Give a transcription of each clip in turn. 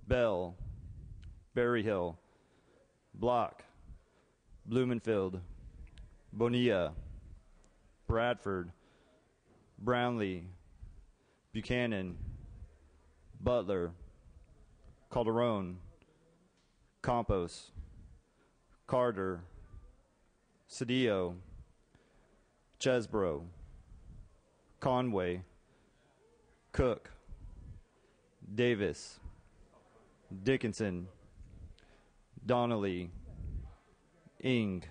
Bell, Berryhill, Block, Blumenfield, Bonilla, Bradford, Brownlee, Buchanan, Butler, Calderon, Campos, Carter, Cedillo, Chesbro, Conway, Cook, Davis, Dickinson, Donnelly, Ing,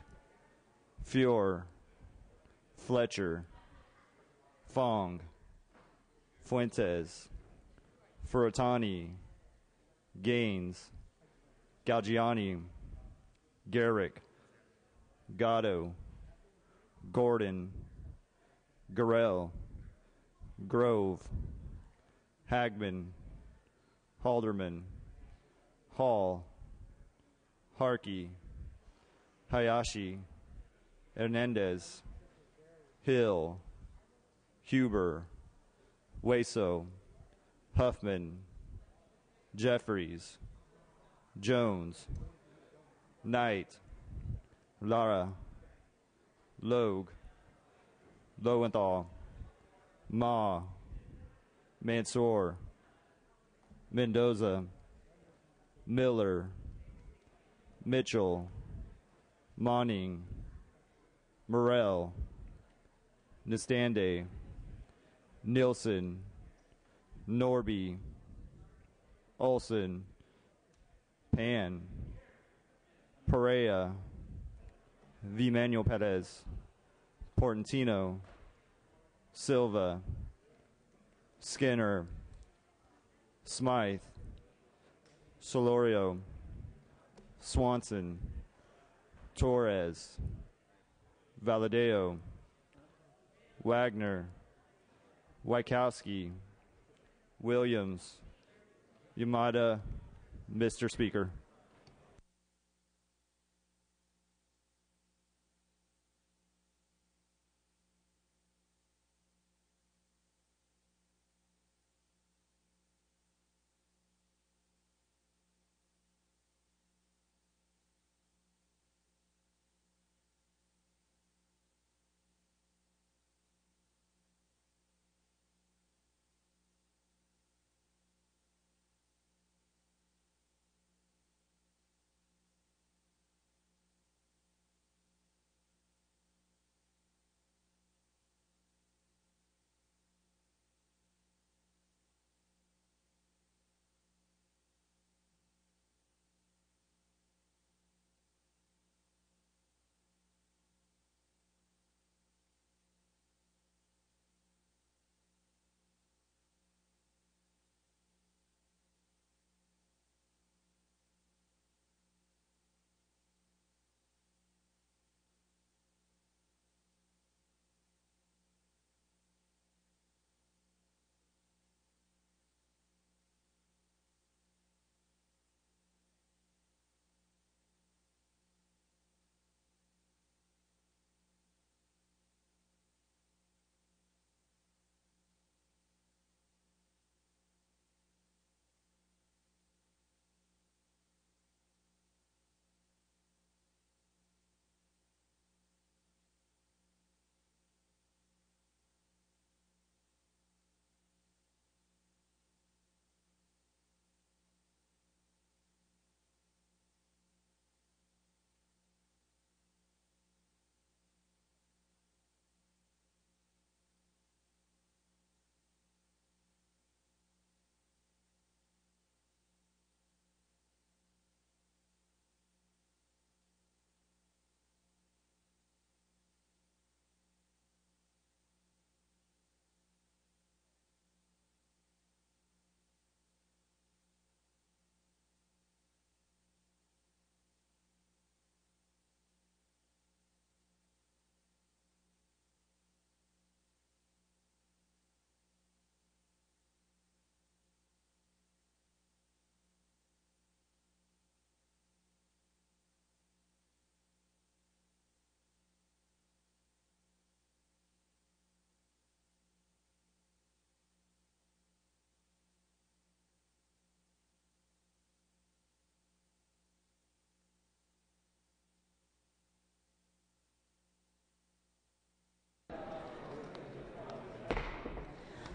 Fior, Fletcher, Fong, Fuentes, Furutani, Gaines, Galgiani, Garrick, Gatto, Gordon, Garrell, Grove, Hagman, Halderman, Hall, Harkey, Hayashi, Hernandez, Hill, Huber, Weso, Huffman, Jeffries, Jones, Knight, Lara, Logue, Lowenthal, Ma, Mansour, Mendoza, Miller, Mitchell, Monning, Morrell, Nestande, Nilsson, Norby, Olson, Pan, Perea, V. Manuel Perez, Portantino, Silva, Skinner, Smythe, Solorio, Swanson, Torres, Valadeo, Wagner, Wykowski, Williams, Yamada, Mr. Speaker.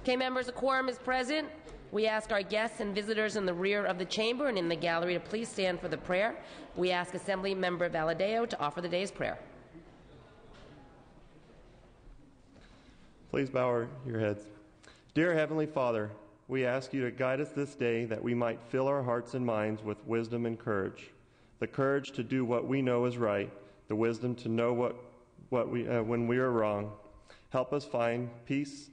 Okay, members, a quorum is present. We ask our guests and visitors in the rear of the chamber and in the gallery to please stand for the prayer. We ask Assembly Member Valadeo to offer the day's prayer. Please bow your heads. Dear Heavenly Father, we ask you to guide us this day that we might fill our hearts and minds with wisdom and courage. The courage to do what we know is right, the wisdom to know when we are wrong. Help us find peace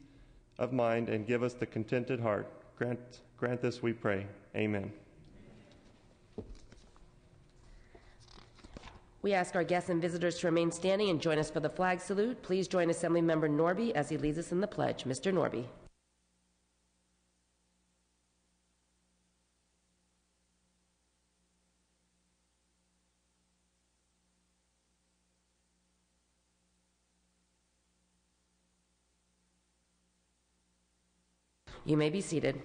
of mind and give us the contented heart. Grant this, we pray. Amen. We ask our guests and visitors to remain standing and join us for the flag salute. Please join Assemblymember Norby as he leads us in the pledge. Mr. Norby. You may be seated.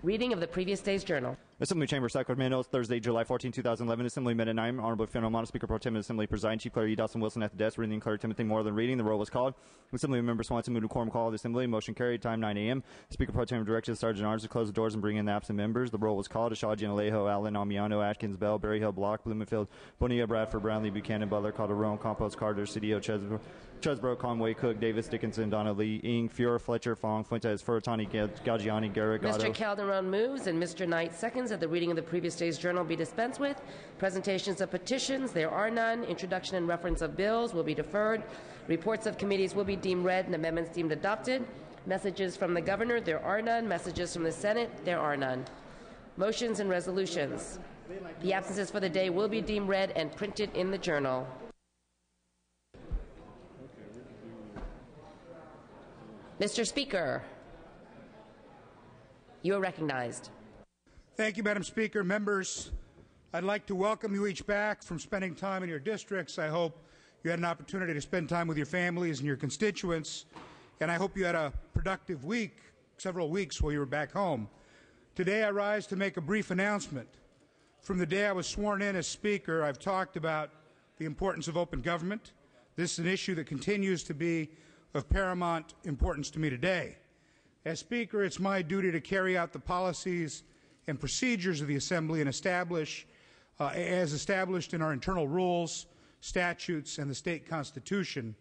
Reading of the previous day's journal. Assembly Chamber, Sacramento, Thursday, July 14, 2011. Assembly met at 9. Honorable Fenno Monte, Speaker Pro Tem of the Assembly, presiding. Chief Clerk E. Dawson Wilson at the desk. Reading Clerk Timothy Moore than reading. The roll was called. Assembly Member Swanson moved to quorum call of the Assembly. Motion carried. Time 9 a.m. Speaker Pro Tem directed the Sergeant at Arms to close the doors and bring in the absent members. The roll was called. Ashaw, Alejo, Allen, Amiano, Atkins, Bell, Berry Hill, Block, Bloomfield, Bonilla, Bradford, Brownlee, Buchanan, Butler, Calderon, Campos, Carter, Cedillo, Chesbrough, Conway, Cook, Davis, Dickinson, Donnelly, Ing, Fiora, Fletcher, Fong, Fuentes, Furutani, Gaggiani, Garrett, Gatto. Mr. Calderon moves and Mr. Knight seconds that the reading of the previous day's journal be dispensed with. Presentations of petitions, there are none. Introduction and reference of bills will be deferred. Reports of committees will be deemed read and amendments deemed adopted. Messages from the governor, there are none. Messages from the Senate, there are none. Motions and resolutions. The absences for the day will be deemed read and printed in the journal. Mr. Speaker, you are recognized. Thank you, Madam Speaker. Members, I'd like to welcome you each back from spending time in your districts. I hope you had an opportunity to spend time with your families and your constituents, and I hope you had a productive week, several weeks while you were back home. Today I rise to make a brief announcement. From the day I was sworn in as Speaker, I've talked about the importance of open government. This is an issue that continues to be of paramount importance to me today. As Speaker, it's my duty to carry out the policies and procedures of the Assembly and as established in our internal rules, statutes, and the state constitution.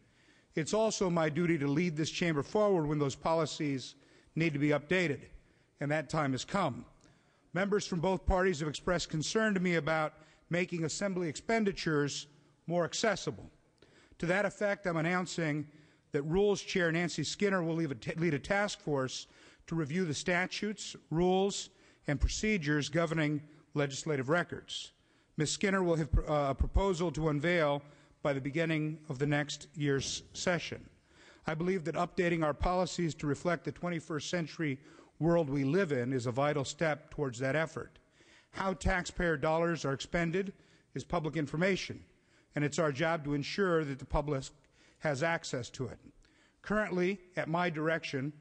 It's also my duty to lead this chamber forward when those policies need to be updated, and that time has come. Members from both parties have expressed concern to me about making Assembly expenditures more accessible. To that effect, I'm announcing that Rules Chair Nancy Skinner will lead a task force to review the statutes, rules, and procedures governing legislative records. Ms. Skinner will have a proposal to unveil by the beginning of the next year's session. I believe that updating our policies to reflect the 21st century world we live in is a vital step towards that effort. How taxpayer dollars are expended is public information, and it's our job to ensure that the public has access to it. Currently, at my direction,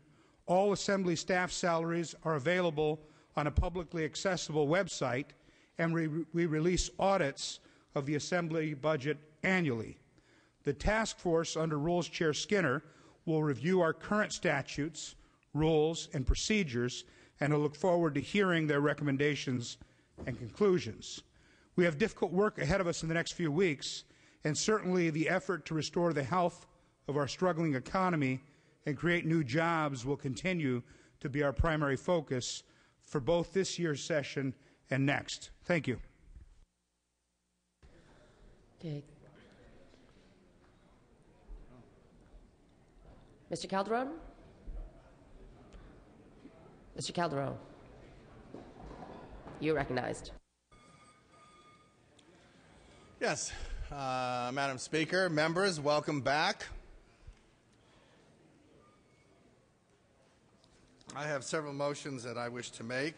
all Assembly staff salaries are available on a publicly accessible website, and we release audits of the Assembly budget annually. The task force under Rules Chair Skinner will review our current statutes, rules, and procedures, and I look forward to hearing their recommendations and conclusions. We have difficult work ahead of us in the next few weeks, and certainly the effort to restore the health of our struggling economy and create new jobs will continue to be our primary focus for both this year's session and next. Thank you. Okay. Mr. Calderon? Mr. Calderon, you're recognized. Yes, Madam Speaker, members, welcome back. I have several motions that I wish to make.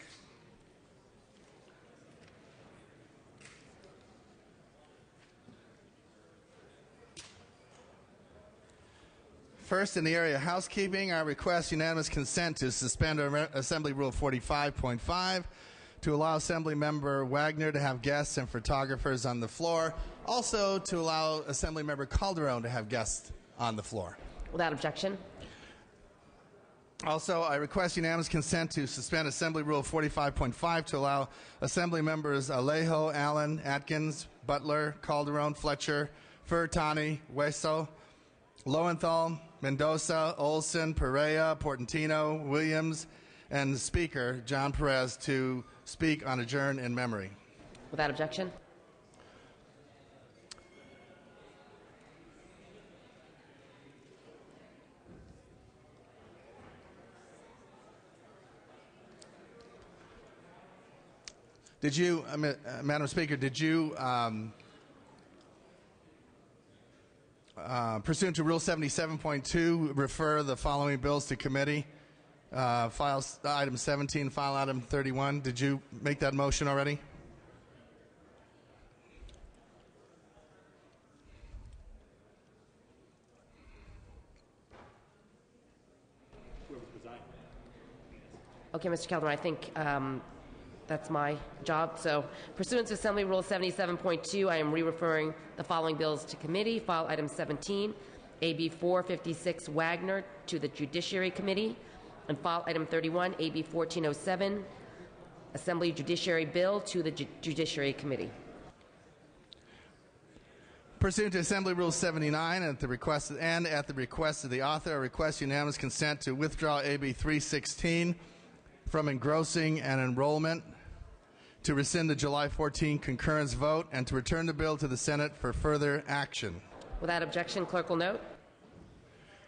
First, in the area of housekeeping, I request unanimous consent to suspend Assembly Rule 45.5 to allow Assembly Member Wagner to have guests and photographers on the floor. Also, to allow Assembly Member Calderon to have guests on the floor. Without objection. Also, I request unanimous consent to suspend Assembly Rule 45.5 to allow Assembly members Alejo, Allen, Atkins, Butler, Calderon, Fletcher, Furtani, Hueso, Lowenthal, Mendoza, Olson, Perea, Portantino, Williams, and the Speaker, John Perez, to speak on adjourn in memory. Without objection. Did you, Madam Speaker, did you, pursuant to Rule 77.2, refer the following bills to committee? Files item 17, file item 31. Did you make that motion already? Okay, Mr. Calderon, I think that's my job. So, pursuant to Assembly Rule 77.2, I am re-referring the following bills to committee. File item 17, AB 456 Wagner, to the Judiciary Committee. And file item 31, AB 1407, Assembly Judiciary Bill, to the Judiciary Committee. Pursuant to Assembly Rule 79, at the request of the author, I request unanimous consent to withdraw AB 316 from engrossing and enrollment, to rescind the July 14 concurrence vote, and to return the bill to the Senate for further action. Without objection, clerk will note.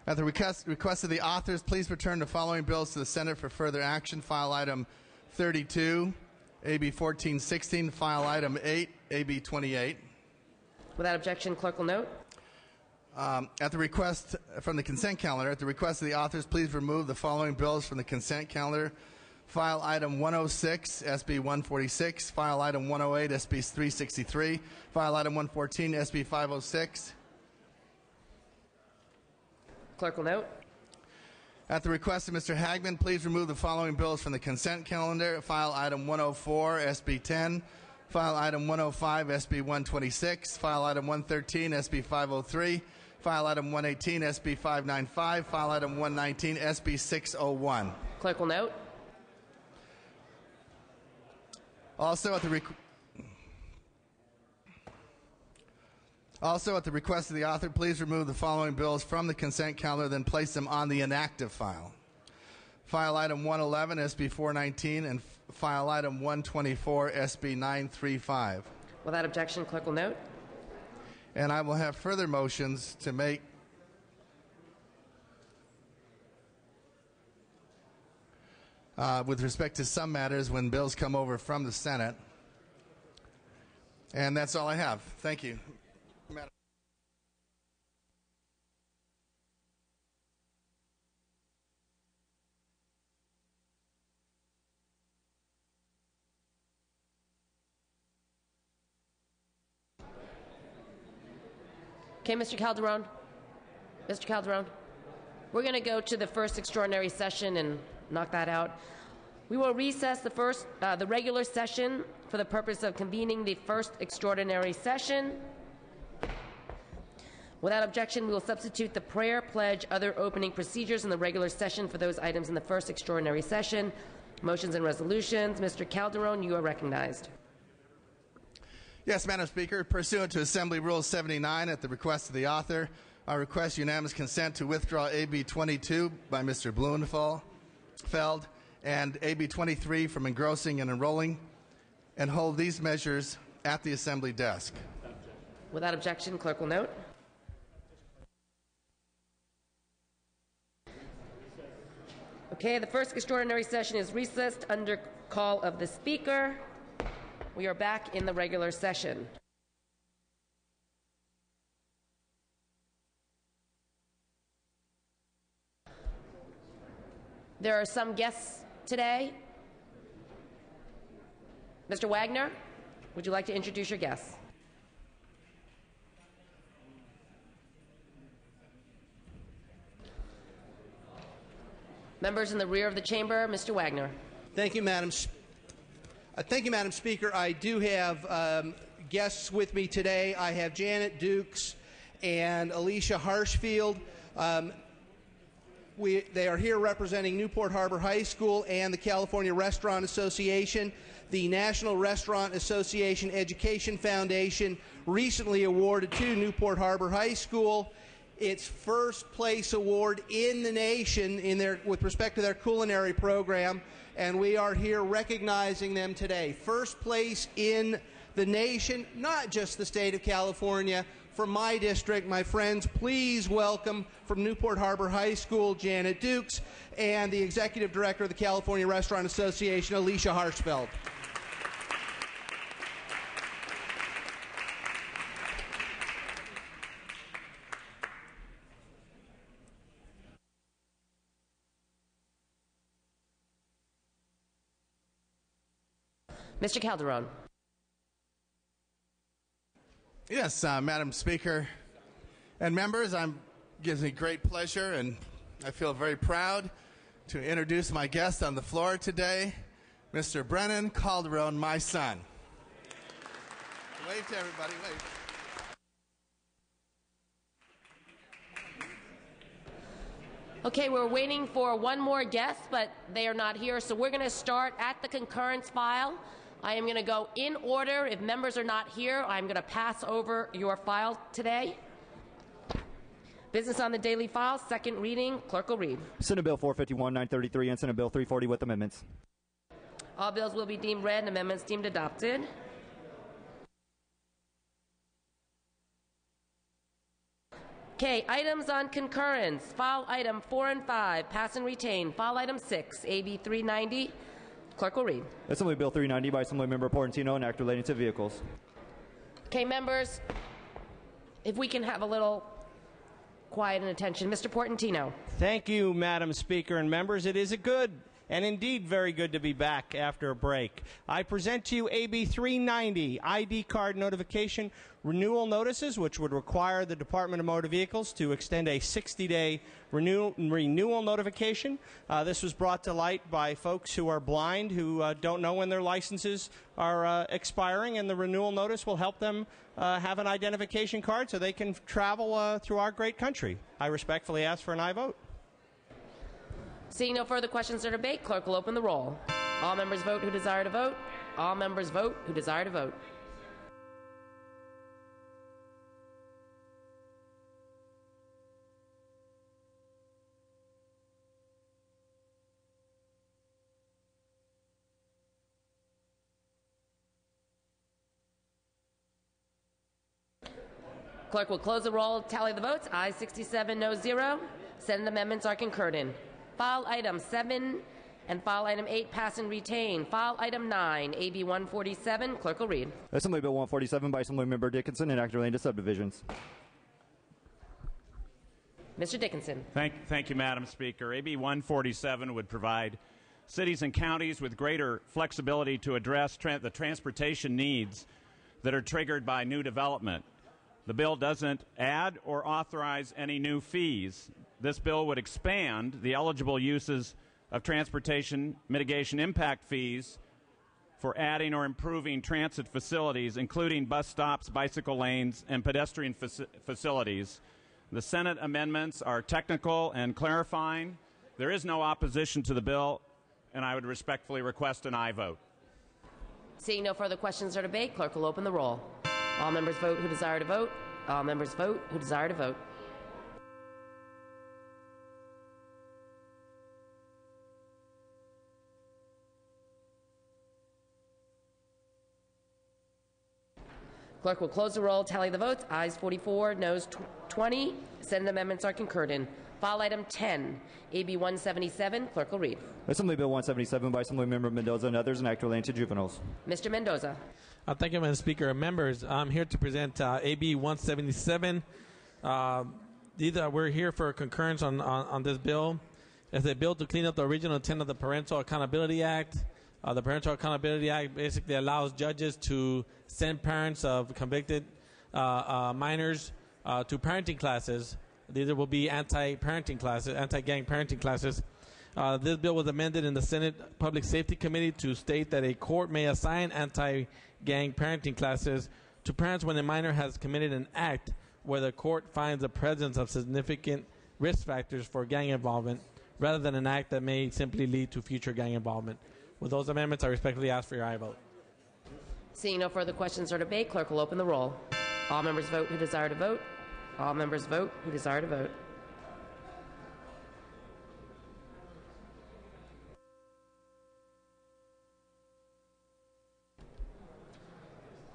At the request of the authors, please return the following bills to the Senate for further action. File item 32, AB 1416, file item 8, AB 28. Without objection, clerk will note. At the request from the consent calendar, at the request of the authors, please remove the following bills from the consent calendar. File item 106, SB 146. File item 108, SB 363. File item 114, SB 506. Clerk will note. At the request of Mr. Hagman, please remove the following bills from the consent calendar. File item 104, SB 10. File item 105, SB 126. File item 113, SB 503. File item 118, SB 595. File item 119, SB 601. Clerk will note. Also at the request of the author, please remove the following bills from the consent calendar, then place them on the inactive file. File item 111, SB 419, and file item 124, SB 935. Without objection, clerk will note. And I will have further motions to make with respect to some matters when bills come over from the Senate. And that's all I have. Thank you. Madam. Okay, Mr. Calderon. Mr. Calderon, we're going to go to the first extraordinary session and knock that out. We will recess the regular session for the purpose of convening the first extraordinary session. Without objection, we will substitute the prayer, pledge, other opening procedures in the regular session for those items in the first extraordinary session. Motions and resolutions. Mr. Calderon, you are recognized. Yes, Madam Speaker. Pursuant to Assembly Rule 79, at the request of the author, I request unanimous consent to withdraw AB 22 by Mr. Blumenfeld and AB 23 from engrossing and enrolling, and hold these measures at the Assembly desk. Without objection, clerk will note. Okay, the first extraordinary session is recessed under call of the Speaker. We are back in the regular session. There are some guests today. Mr. Wagner, would you like to introduce your guests? Members in the rear of the chamber, Mr. Wagner. Thank you, Madam Speaker. I do have guests with me today. I have Janet Dukes and Alicia Harshfield. They are here representing Newport Harbor High School and the California Restaurant Association. The National Restaurant Association Education Foundation recently awarded to Newport Harbor High School its first place award in the nation with respect to their culinary program, and we are here recognizing them today. First place in the nation, not just the state of California. From my district, my friends, please welcome from Newport Harbor High School, Janet Dukes, and the Executive Director of the California Restaurant Association, Alicia Harshfeld. Mr. Calderon. Yes, Madam Speaker and members, it gives me great pleasure and I feel very proud to introduce my guest on the floor today, Mr. Brennan Calderon, my son. Wave to everybody, wave. Okay, we're waiting for one more guest, but they are not here, so we're going to start at the concurrence file. I am going to go in order. If members are not here, I'm going to pass over your file today. Business on the daily file, second reading. Clerk will read. Senate Bill 451, 933, and Senate Bill 340 with amendments. All bills will be deemed read and amendments deemed adopted. Okay, items on concurrence. File item 4 and 5, pass and retain. File item 6, AB 390. Clerk will read. Assembly Bill 390 by Assemblymember Portantino, an act relating to vehicles. Okay, members, if we can have a little quiet and attention. Mr. Portantino. Thank you, Madam Speaker and members. It is a good and indeed very good to be back after a break. I present to you AB 390, ID card notification renewal notices, which would require the Department of Motor Vehicles to extend a 60-day renewal notification. This was brought to light by folks who are blind, who don't know when their licenses are expiring, and the renewal notice will help them have an identification card so they can travel through our great country. I respectfully ask for an aye vote. Seeing no further questions or debate, clerk will open the roll. All members vote who desire to vote. All members vote who desire to vote. Clerk will close the roll, tally the votes. Ayes 67, no 0. Senate amendments are concurred in. File item 7 and file item 8 pass and retain. File item 9, AB 147. Clerk will read. Assembly Bill 147 by Assemblymember Dickinson, an act relating to subdivisions. Mr. Dickinson. Thank you, Madam Speaker. AB 147 would provide cities and counties with greater flexibility to address the transportation needs that are triggered by new development. The bill doesn't add or authorize any new fees. This bill would expand the eligible uses of transportation mitigation impact fees for adding or improving transit facilities, including bus stops, bicycle lanes, and pedestrian facilities. The Senate amendments are technical and clarifying. There is no opposition to the bill, and I would respectfully request an aye vote. Seeing no further questions or debate, clerk will open the roll. All members vote who desire to vote. All members vote who desire to vote. Clerk will close the roll, tally the votes. Ayes 44, noes 20. Senate amendments are concurred in. File item 10, AB 177. Clerk will read. Assembly Bill 177 by Assemblymember Mendoza and others, an act relating to juveniles. Mr. Mendoza. Thank you, Madam Speaker. Members, I'm here to present AB 177. We're here for concurrence on this bill. It's a bill to clean up the original intent of the Parental Accountability Act. The Parental Accountability Act basically allows judges to send parents of convicted minors to parenting classes. These will be anti-parenting classes, anti-gang parenting classes. This bill was amended in the Senate Public Safety Committee to state that a court may assign anti-gang parenting classes to parents when a minor has committed an act where the court finds the presence of significant risk factors for gang involvement rather than an act that may simply lead to future gang involvement. With those amendments, I respectfully ask for your aye vote. Seeing no further questions or debate, clerk will open the roll. All members vote who desire to vote. All members vote who desire to vote.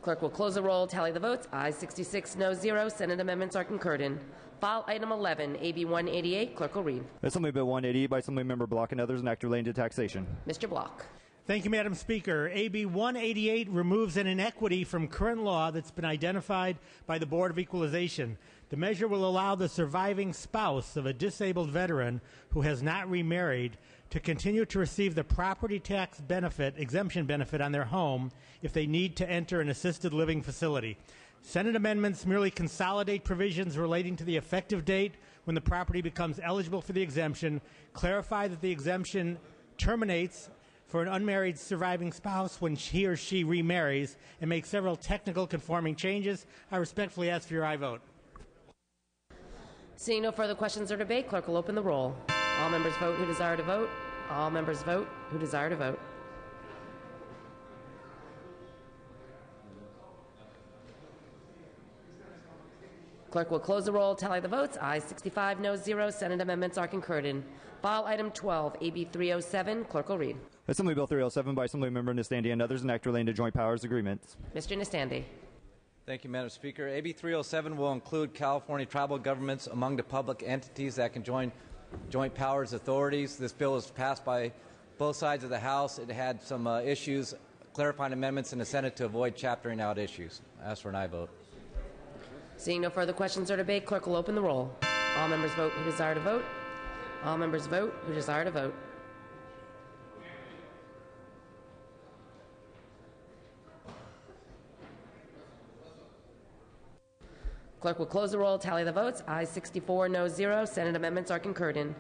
Clerk will close the roll, tally the votes. Ayes 66, no 0. Senate amendments are concurred in. File item 11, AB 188. Clerk will read. Assembly Bill 188 by Assemblymember Block and others, an act relating to taxation. Mr. Block. Thank you, Madam Speaker. AB 188 removes an inequity from current law that's been identified by the Board of Equalization. The measure will allow the surviving spouse of a disabled veteran who has not remarried to continue to receive the property tax benefit, exemption benefit on their home if they need to enter an assisted living facility. Senate amendments merely consolidate provisions relating to the effective date when the property becomes eligible for the exemption, clarify that the exemption terminates for an unmarried surviving spouse when he or she remarries, and make several technical conforming changes. I respectfully ask for your aye vote. Seeing no further questions or debate, clerk will open the roll. All members vote who desire to vote. All members vote who desire to vote. Clerk will close the roll, tally the votes. Ayes 65, no 0. Senate amendments are concurred in. File item 12, AB 307. Clerk will read. Assembly Bill 307 by Assemblymember Nestandi and others, an act relating to joint powers agreements. Mr. Nestandi. Thank you, Madam Speaker. AB 307 will include California tribal governments among the public entities that can join joint powers authorities. This bill was passed by both sides of the House. It had some issues, clarifying amendments in the Senate to avoid chaptering out issues. I ask for an aye vote. Seeing no further questions or debate, clerk will open the roll. All members vote who desire to vote. All members vote who desire to vote. Clerk will close the roll, tally the votes. Ayes 64, no 0. Senate amendments are concurred in.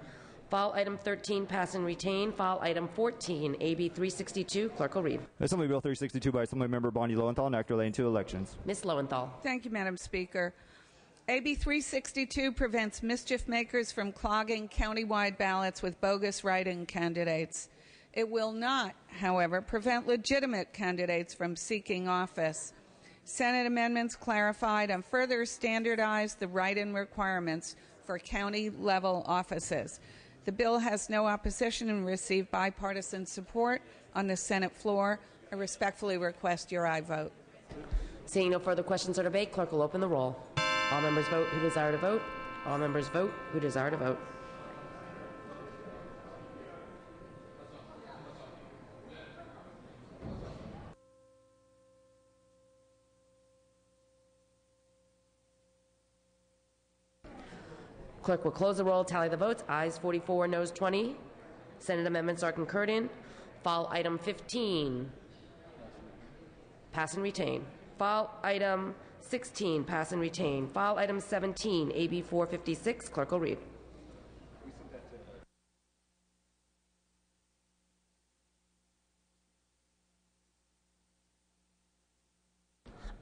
File item 13, pass and retain. File item 14, AB 362. Clerk will read. Assembly Bill 362 by Assemblymember Bonnie Lowenthal, an act relating to elections. Ms. Lowenthal. Thank you, Madam Speaker. AB 362 prevents mischief makers from clogging countywide ballots with bogus write-in candidates. It will not, however, prevent legitimate candidates from seeking office. Senate amendments clarified and further standardized the write-in requirements for county-level offices. The bill has no opposition and received bipartisan support on the Senate floor. I respectfully request your aye vote. Seeing no further questions or debate, clerk will open the roll. All members vote who desire to vote. All members vote who desire to vote. Clerk will close the roll, tally the votes. Ayes 44, noes 20. Senate amendments are concurred in. File item 15, pass and retain. File item 16, pass and retain. File item 17, AB 456. Clerk will read.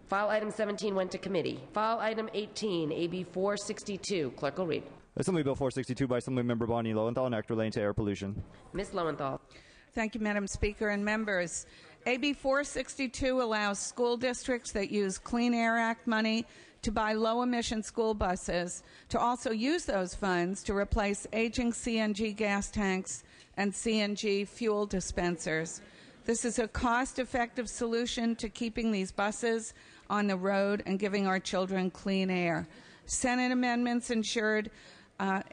File item 17 went to committee. File item 18, AB 462. Clerk will read. Assembly Bill 462 by Assemblymember Bonnie Lowenthal, an act relating to air pollution. Ms. Lowenthal. Thank you, Madam Speaker and members. AB 462 allows school districts that use Clean Air Act money to buy low-emission school buses to also use those funds to replace aging CNG gas tanks and CNG fuel dispensers. This is a cost-effective solution to keeping these buses on the road and giving our children clean air. Senate amendments ensured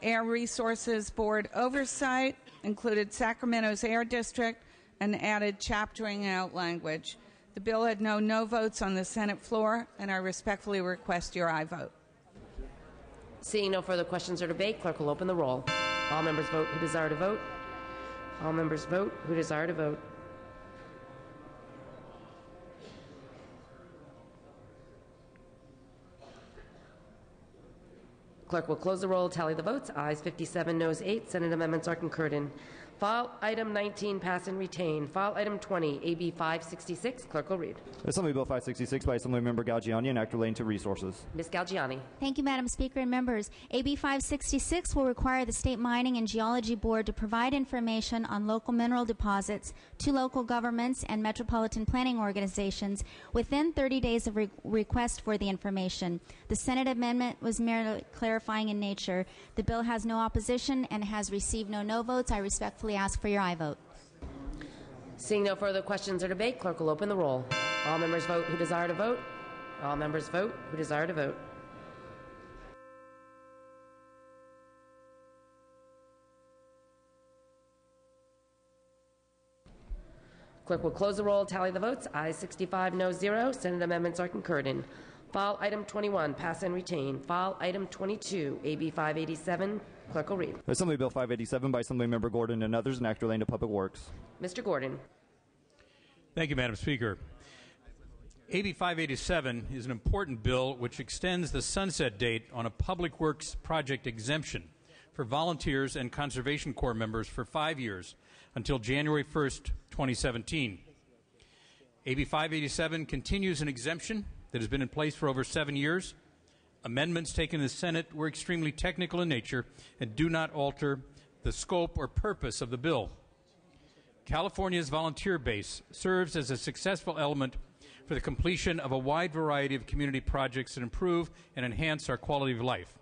Air Resources Board oversight, included Sacramento's Air District, and added chaptering out language. The bill had no votes on the Senate floor, and I respectfully request your aye vote. Seeing no further questions or debate, clerk will open the roll. All members vote who desire to vote. All members vote who desire to vote. Clerk will close the roll, tally the votes. Ayes 57, noes 8. Senate amendments are concurred in. File item 19, pass and retain. File item 20, AB 566. Clerk will read. Assembly Bill 566 by Assemblymember Galgiani, an act relating to resources. Ms. Galgiani. Thank you, Madam Speaker and members. AB 566 will require the State Mining and Geology Board to provide information on local mineral deposits to local governments and metropolitan planning organizations within 30 days of request for the information. The Senate amendment was merely clarifying in nature. The bill has no opposition and has received no votes. I respectfully ask for your aye vote. Seeing no further questions or debate, clerk will open the roll. All members vote who desire to vote. All members vote who desire to vote. Clerk will close the roll, tally the votes. Ayes 65, no 0. Senate amendments are concurred in. File item 21, pass and retain. File item 22, AB 587. Clerk will read. Assembly Bill 587 by Assemblymember Gordon and others, an act relating to public works. Mr. Gordon. Thank you, Madam Speaker. AB 587 is an important bill which extends the sunset date on a public works project exemption for volunteers and Conservation Corps members for 5 years until January 1st, 2017. AB 587 continues an exemption that has been in place for over 7 years. Amendments taken in the Senate were extremely technical in nature and do not alter the scope or purpose of the bill. California's volunteer base serves as a successful element for the completion of a wide variety of community projects that improve and enhance our quality of life.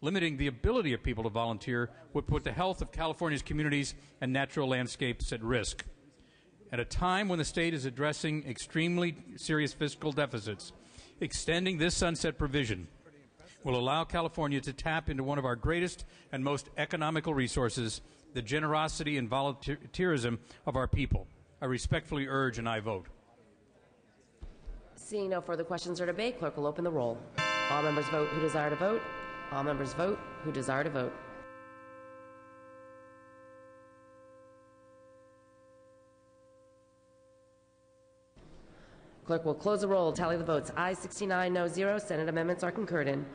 Limiting the ability of people to volunteer would put the health of California's communities and natural landscapes at risk. At a time when the state is addressing extremely serious fiscal deficits, extending this sunset provision will allow California to tap into one of our greatest and most economical resources, the generosity and volunteerism of our people. I respectfully urge an aye vote. Seeing no further questions or debate, clerk will open the roll. All members vote who desire to vote. All members vote who desire to vote. Clerk will close the roll, tally the votes. Ayes 69, no 0. Senate amendments are concurred in.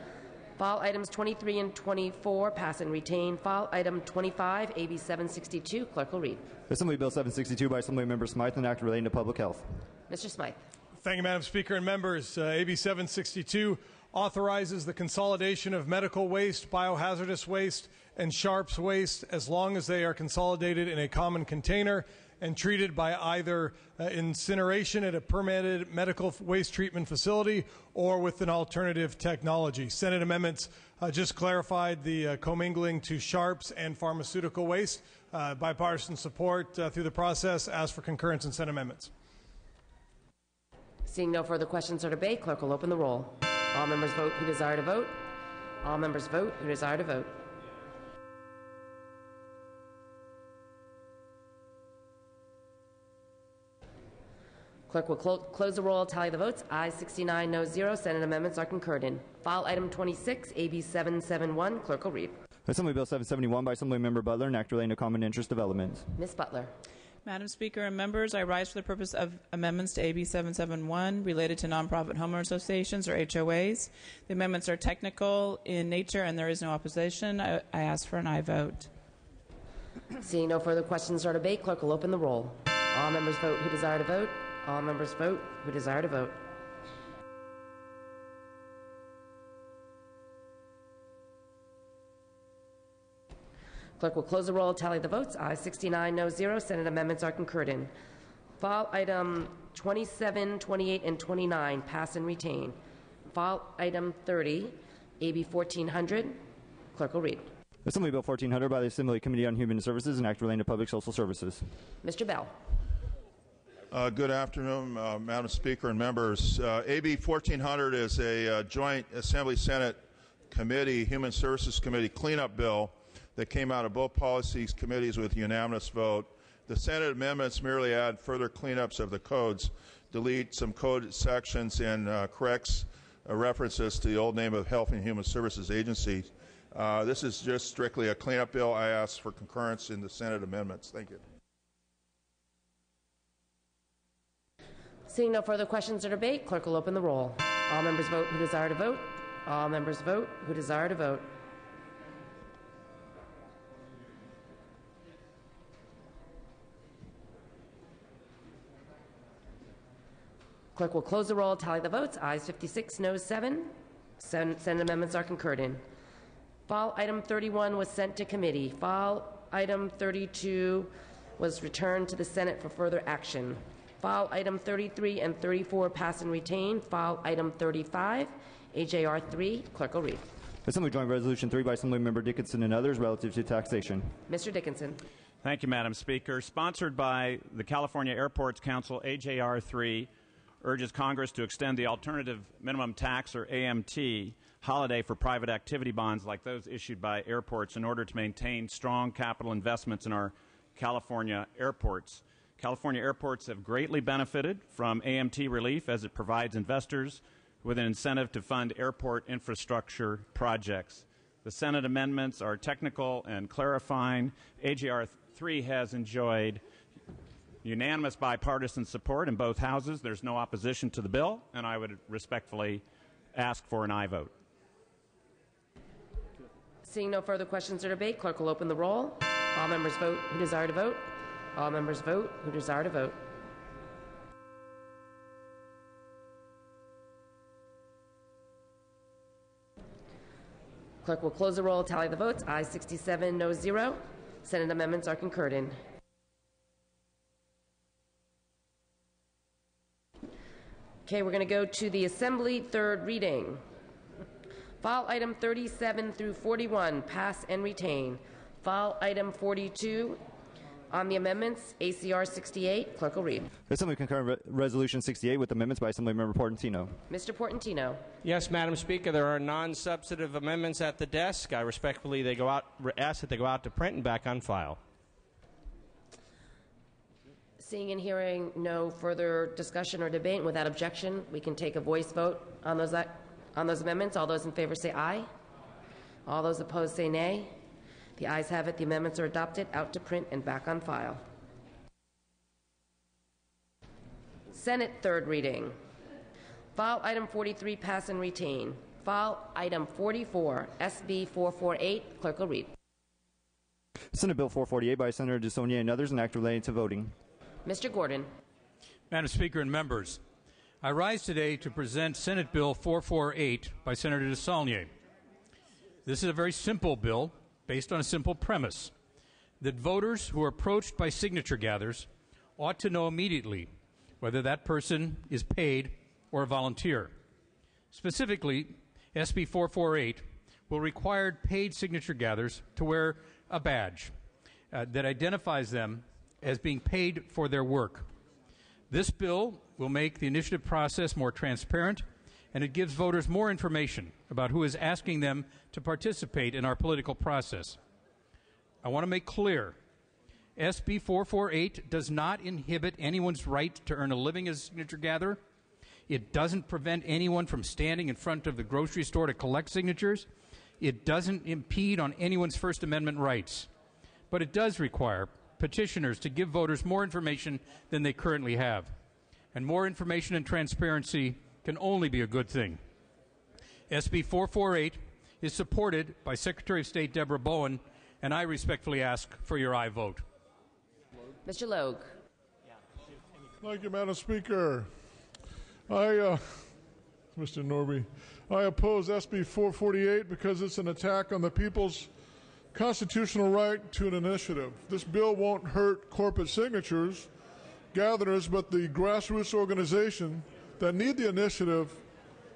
File items 23 and 24 pass and retain. File item 25, AB 762. Clerk will read. Assembly Bill 762 by Assemblymember Smythe, an act relating to public health. Mr. Smythe. Thank you, Madam Speaker and members. AB 762 authorizes the consolidation of medical waste, biohazardous waste, and sharps waste as long as they are consolidated in a common container and treated by either incineration at a permitted medical waste treatment facility or with an alternative technology. Senate amendments just clarified the commingling to sharps and pharmaceutical waste. Bipartisan support through the process. Ask for concurrence in Senate amendments. Seeing no further questions or debate, clerk will open the roll. All members vote who desire to vote. All members vote who desire to vote. Clerk will close the roll, tally the votes. Ayes 69, no 0. Senate amendments are concurred in. File item 26, AB 771. Clerk will read. Assembly Bill 771 by Assemblymember Butler, an act relating to common interest development. Ms. Butler. Madam Speaker and members, I rise for the purpose of amendments to AB 771 related to nonprofit homeowner associations or HOAs. The amendments are technical in nature and there is no opposition. I ask for an aye vote. Seeing no further questions or debate, clerk will open the roll. All members vote who desire to vote. All members vote who desire to vote. Clerk will close the roll, tally the votes. Ayes 69, no 0. Senate amendments are concurred in. File item 27, 28, and 29 pass and retain. File item 30, AB 1400. Clerk will read. Assembly Bill 1400 by the Assembly Committee on Human Services, an act relating to public social services. Mr. Bell. Good afternoon, Madam Speaker and members. AB 1400 is a joint Assembly Senate Committee, Human Services Committee cleanup bill that came out of both policies committees with unanimous vote. The Senate amendments merely add further cleanups of the codes, delete some code sections, and corrects references to the old name of Health and Human Services Agency. This is just strictly a cleanup bill. I ask for concurrence in the Senate amendments. Thank you. Seeing no further questions or debate, clerk will open the roll. All members vote who desire to vote. All members vote who desire to vote. Clerk will close the roll, tally the votes. Ayes 56, noes 7. Senate amendments are concurred in. File item 31 was sent to committee. File item 32 was returned to the Senate for further action. File item 33 and 34 pass and retain. File item 35, AJR 3. Clerk will read. Assembly Joint Resolution 3 by Assemblymember Dickinson and others relative to taxation. Mr. Dickinson. Thank you, Madam Speaker. Sponsored by the California Airports Council, AJR 3 urges Congress to extend the alternative minimum tax, or AMT, holiday for private activity bonds like those issued by airports in order to maintain strong capital investments in our California airports. California airports have greatly benefited from AMT relief as it provides investors with an incentive to fund airport infrastructure projects. The Senate amendments are technical and clarifying. AJR 3 has enjoyed unanimous bipartisan support in both houses. There's no opposition to the bill, and I would respectfully ask for an aye vote. Seeing no further questions or debate, clerk will open the roll. All members vote who desire to vote. All members vote who desire to vote. Clerk will close the roll, tally the votes. Ayes 67, noes 0. Senate amendments are concurred in. Okay, we're going to go to the Assembly third reading. File item 37 through 41, pass and retain. File item 42 on the amendments, ACR 68. Clerk will read. Assembly concurrent Resolution 68 with amendments by Assemblymember Portantino. Mr. Portantino. Yes, Madam Speaker, there are non-substantive amendments at the desk. I respectfully ask that they go out to print and back on file. Seeing and hearing no further discussion or debate, without objection, we can take a voice vote on those amendments. All those in favor say aye. All those opposed say nay. The ayes have it. The amendments are adopted. Out to print and back on file. Senate third reading. File item 43, pass and retain. File item 44, SB 448. Clerk will read. Senate Bill 448 by Senator DeSaulnier and others, an act relating to voting. Mr. Gordon. Madam Speaker and members, I rise today to present Senate Bill 448 by Senator DeSaulnier. This is a very simple bill based on a simple premise, that voters who are approached by signature gatherers ought to know immediately whether that person is paid or a volunteer. Specifically, SB 448 will require paid signature gatherers to wear a badge that identifies them as being paid for their work. This bill will make the initiative process more transparent, and it gives voters more information about who is asking them to participate in our political process. I want to make clear, SB 448 does not inhibit anyone's right to earn a living as a signature gatherer. It doesn't prevent anyone from standing in front of the grocery store to collect signatures. It doesn't impede on anyone's First Amendment rights. But it does require petitioners to give voters more information than they currently have. And more information and transparency can only be a good thing. SB 448 is supported by Secretary of State Deborah Bowen, and I respectfully ask for your aye vote. Mr. Logue. Thank you, Madam Speaker. Mr. Norby, I oppose SB 448 because it's an attack on the people's constitutional right to an initiative. This bill won't hurt corporate signatures, gatherers, but the grassroots organization that need the initiative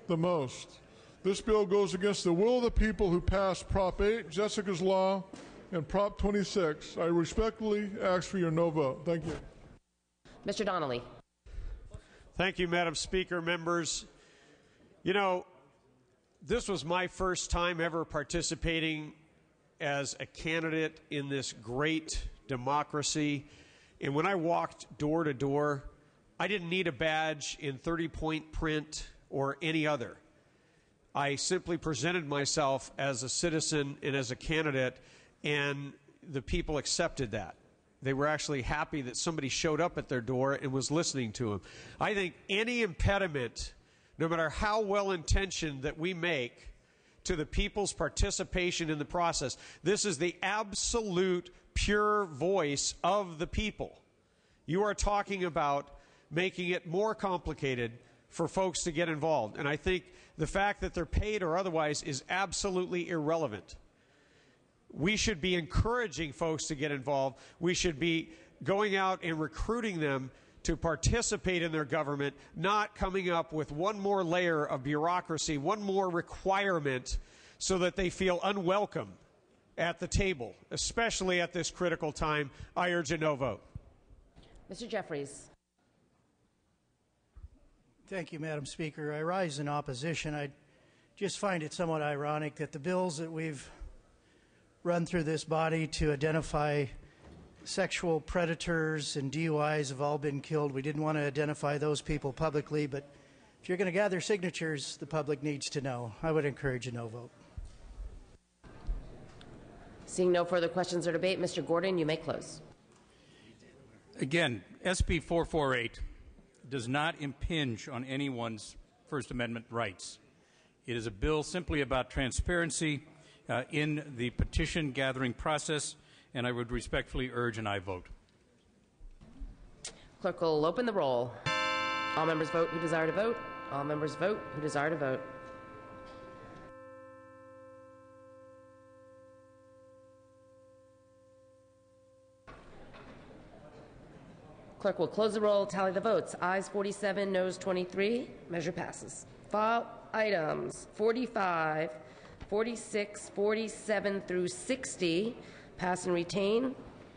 the most. This bill goes against the will of the people who passed Prop 8, Jessica's Law, and Prop 26. I respectfully ask for your no vote. Thank you. Mr. Donnelly. Thank you, Madam Speaker. Members, you know, this was my first time ever participating as a candidate in this great democracy. And when I walked door to door, I didn't need a badge in 30-point print or any other. I simply presented myself as a citizen and as a candidate, and the people accepted that. They were actually happy that somebody showed up at their door and was listening to them. I think any impediment, no matter how well-intentioned that we make, to the people's participation in the process, this is the absolute pure voice of the people. You are talking about making it more complicated, for folks to get involved. And I think the fact that they're paid or otherwise is absolutely irrelevant. We should be encouraging folks to get involved. We should be going out and recruiting them to participate in their government, not coming up with one more layer of bureaucracy, one more requirement so that they feel unwelcome at the table, especially at this critical time. I urge a no vote. Mr. Jeffries. Thank you, Madam Speaker. I rise in opposition. I just find it somewhat ironic that the bills that we've run through this body to identify sexual predators and DUIs have all been killed. We didn't want to identify those people publicly, but if you're going to gather signatures, the public needs to know. I would encourage a no vote. Seeing no further questions or debate, Mr. Gordon, you may close. Again, SB 448 does not impinge on anyone's First Amendment rights. It is a bill simply about transparency in the petition gathering process, and I would respectfully urge an aye vote. Clerk will open the roll. All members vote who desire to vote. All members vote who desire to vote. Clerk will close the roll, tally the votes. Ayes 47, noes 23. Measure passes. File items 45, 46, 47 through 60 pass and retain.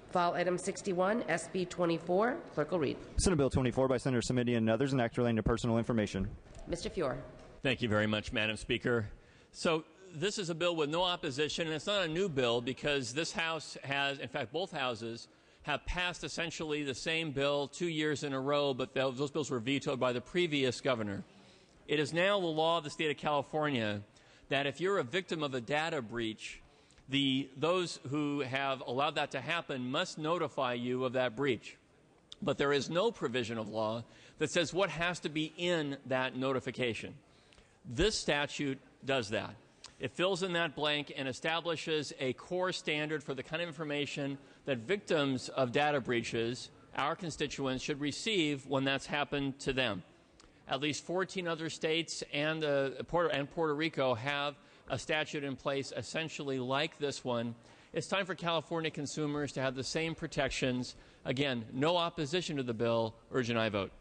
File item 61, SB 24. Clerk will read. Senate Bill 24 by Senator Simitian and others, an act relating to personal information. Mr. Fiore. Thank you very much, Madam Speaker. So this is a bill with no opposition, and it's not a new bill because this House has, in fact, both houses have passed essentially the same bill 2 years in a row, but those bills were vetoed by the previous governor. It is now the law of the state of California that if you're a victim of a data breach, those who have allowed that to happen must notify you of that breach. But there is no provision of law that says what has to be in that notification. This statute does that. It fills in that blank and establishes a core standard for the kind of information that victims of data breaches, our constituents, should receive when that's happened to them. At least 14 other states and Puerto Rico have a statute in place essentially like this one. It's time for California consumers to have the same protections. Again, no opposition to the bill. Urge an aye vote.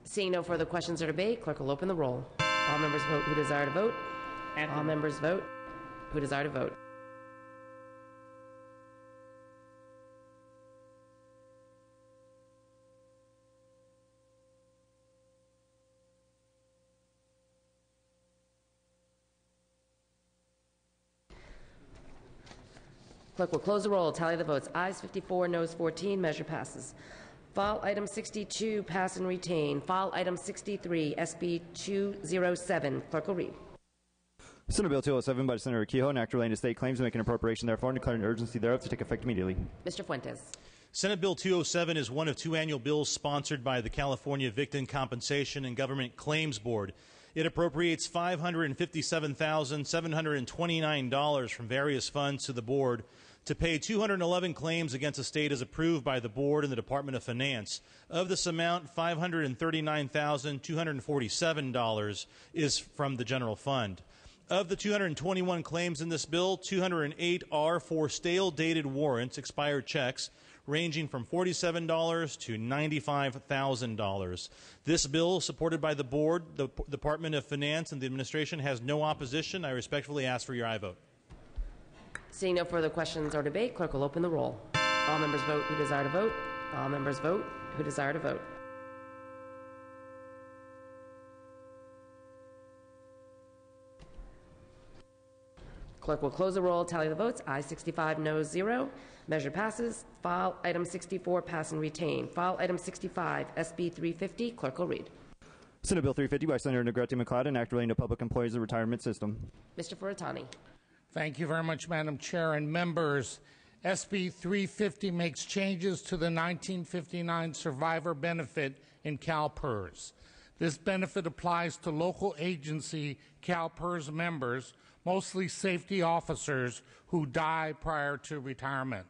Seeing no further questions or debate, clerk will open the roll. All members vote who desire to vote. All members vote who desire to vote. Clerk will close the roll, tally the votes. Ayes 54, noes 14. Measure passes. File item 62, pass and retain. File item 63, SB 207. Clerk will read. Senate Bill 207 by Senator Kehoe, an act relating to state claims and make an appropriation therefore and declaring an urgency thereof to take effect immediately. Mr. Fuentes. Senate Bill 207 is one of two annual bills sponsored by the California Victim Compensation and Government Claims Board. It appropriates $557,729 from various funds to the board to pay 211 claims against a state as approved by the board and the Department of Finance. Of this amount, $539,247 is from the general fund. Of the 221 claims in this bill, 208 are for stale-dated warrants, expired checks, ranging from $47 to $95,000. This bill, supported by the board, the Department of Finance, and the administration, has no opposition. I respectfully ask for your aye vote. Seeing no further questions or debate, clerk will open the roll. All members vote who desire to vote. All members vote who desire to vote. Clerk will close the roll, tally the votes. Ayes 65, noes 0. Measure passes. File item 64, pass and retain. File item 65, SB 350. Clerk will read. Senate Bill 350 by Senator Negrete McLeod, an act relating to public employees' retirement system. Mr. Furutani. Thank you very much, Madam Chair and members. SB 350 makes changes to the 1959 survivor benefit in CalPERS. This benefit applies to local agency CalPERS members, mostly safety officers, who die prior to retirement.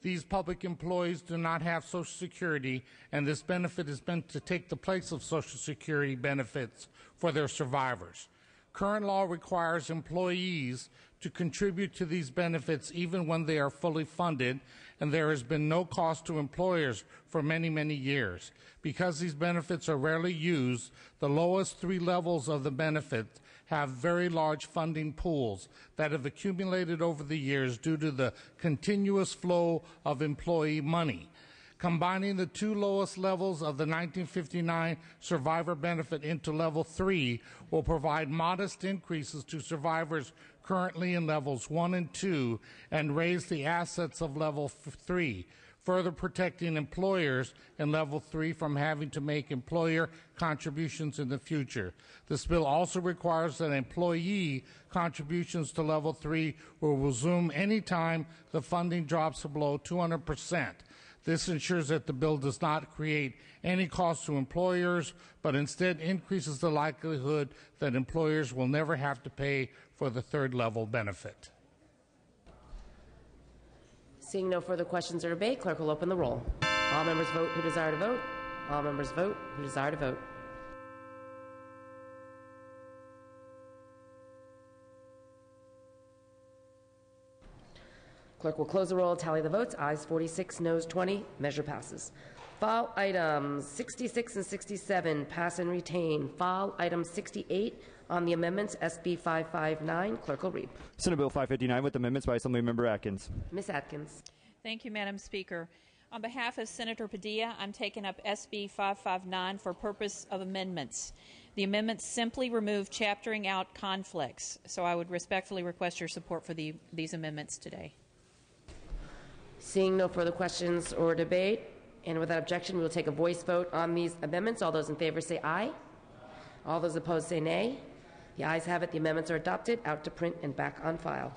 These public employees do not have Social Security, and this benefit is meant to take the place of Social Security benefits for their survivors. Current law requires employees to contribute to these benefits even when they are fully funded, and there has been no cost to employers for many, many years. Because these benefits are rarely used, the lowest 3 levels of the benefit have very large funding pools that have accumulated over the years due to the continuous flow of employee money. Combining the 2 lowest levels of the 1959 survivor benefit into level 3 will provide modest increases to survivors currently in levels 1 and 2 and raise the assets of level 3, further protecting employers in level 3 from having to make employer contributions in the future. This bill also requires that employee contributions to level 3 will resume any time the funding drops below 200%. This ensures that the bill does not create any cost to employers, but instead increases the likelihood that employers will never have to pay for the 3rd level benefit. Seeing no further questions or debate, clerk will open the roll. All members vote who desire to vote. All members vote who desire to vote. Clerk will close the roll, tally the votes. Ayes 46, noes 20. Measure passes. File items 66 and 67 pass and retain. File item 68 on the amendments, SB 559. Clerk will read. Senate Bill 559 with amendments by Assemblymember Atkins. Ms. Atkins. Thank you, Madam Speaker. On behalf of Senator Padilla, I'm taking up SB 559 for purpose of amendments. The amendments simply remove chaptering out conflicts, so I would respectfully request your support for these amendments today. Seeing no further questions or debate, and without objection, we will take a voice vote on these amendments. All those in favor say aye. All those opposed say nay. The ayes have it. The amendments are adopted. Out to print and back on file.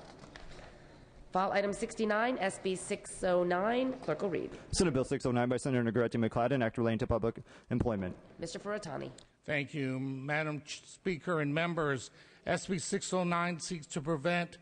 File item 69, SB 609. Clerk will read. Senate Bill 609 by Senator Negrete McCladden, Act relating to public employment. Mr. Furutani. Thank you, Madam Speaker and members. SB 609 seeks to prevent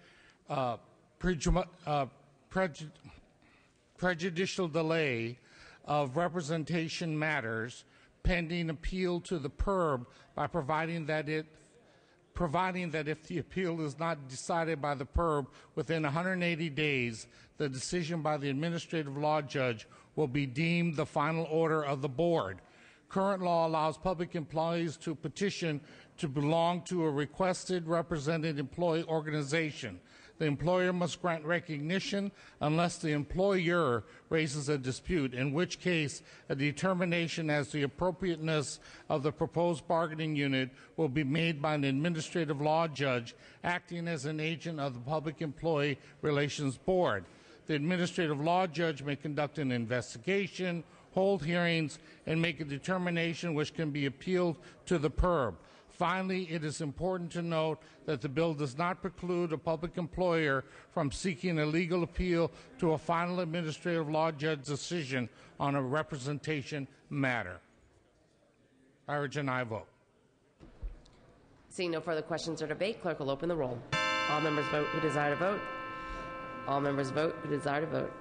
prejudicial delay of representation matters pending appeal to the PERB by providing that if the appeal is not decided by the PERB within 180 days, the decision by the administrative law judge will be deemed the final order of the board. Current law allows public employees to petition to belong to a requested represented employee organization. The employer must grant recognition unless the employer raises a dispute, in which case a determination as to the appropriateness of the proposed bargaining unit will be made by an administrative law judge acting as an agent of the Public Employee Relations Board. The administrative law judge may conduct an investigation, hold hearings, and make a determination which can be appealed to the PERB. Finally, it is important to note that the bill does not preclude a public employer from seeking a legal appeal to a final administrative law judge decision on a representation matter. I urge an aye vote. Seeing no further questions or debate, clerk will open the roll. All members vote who desire to vote. All members vote who desire to vote.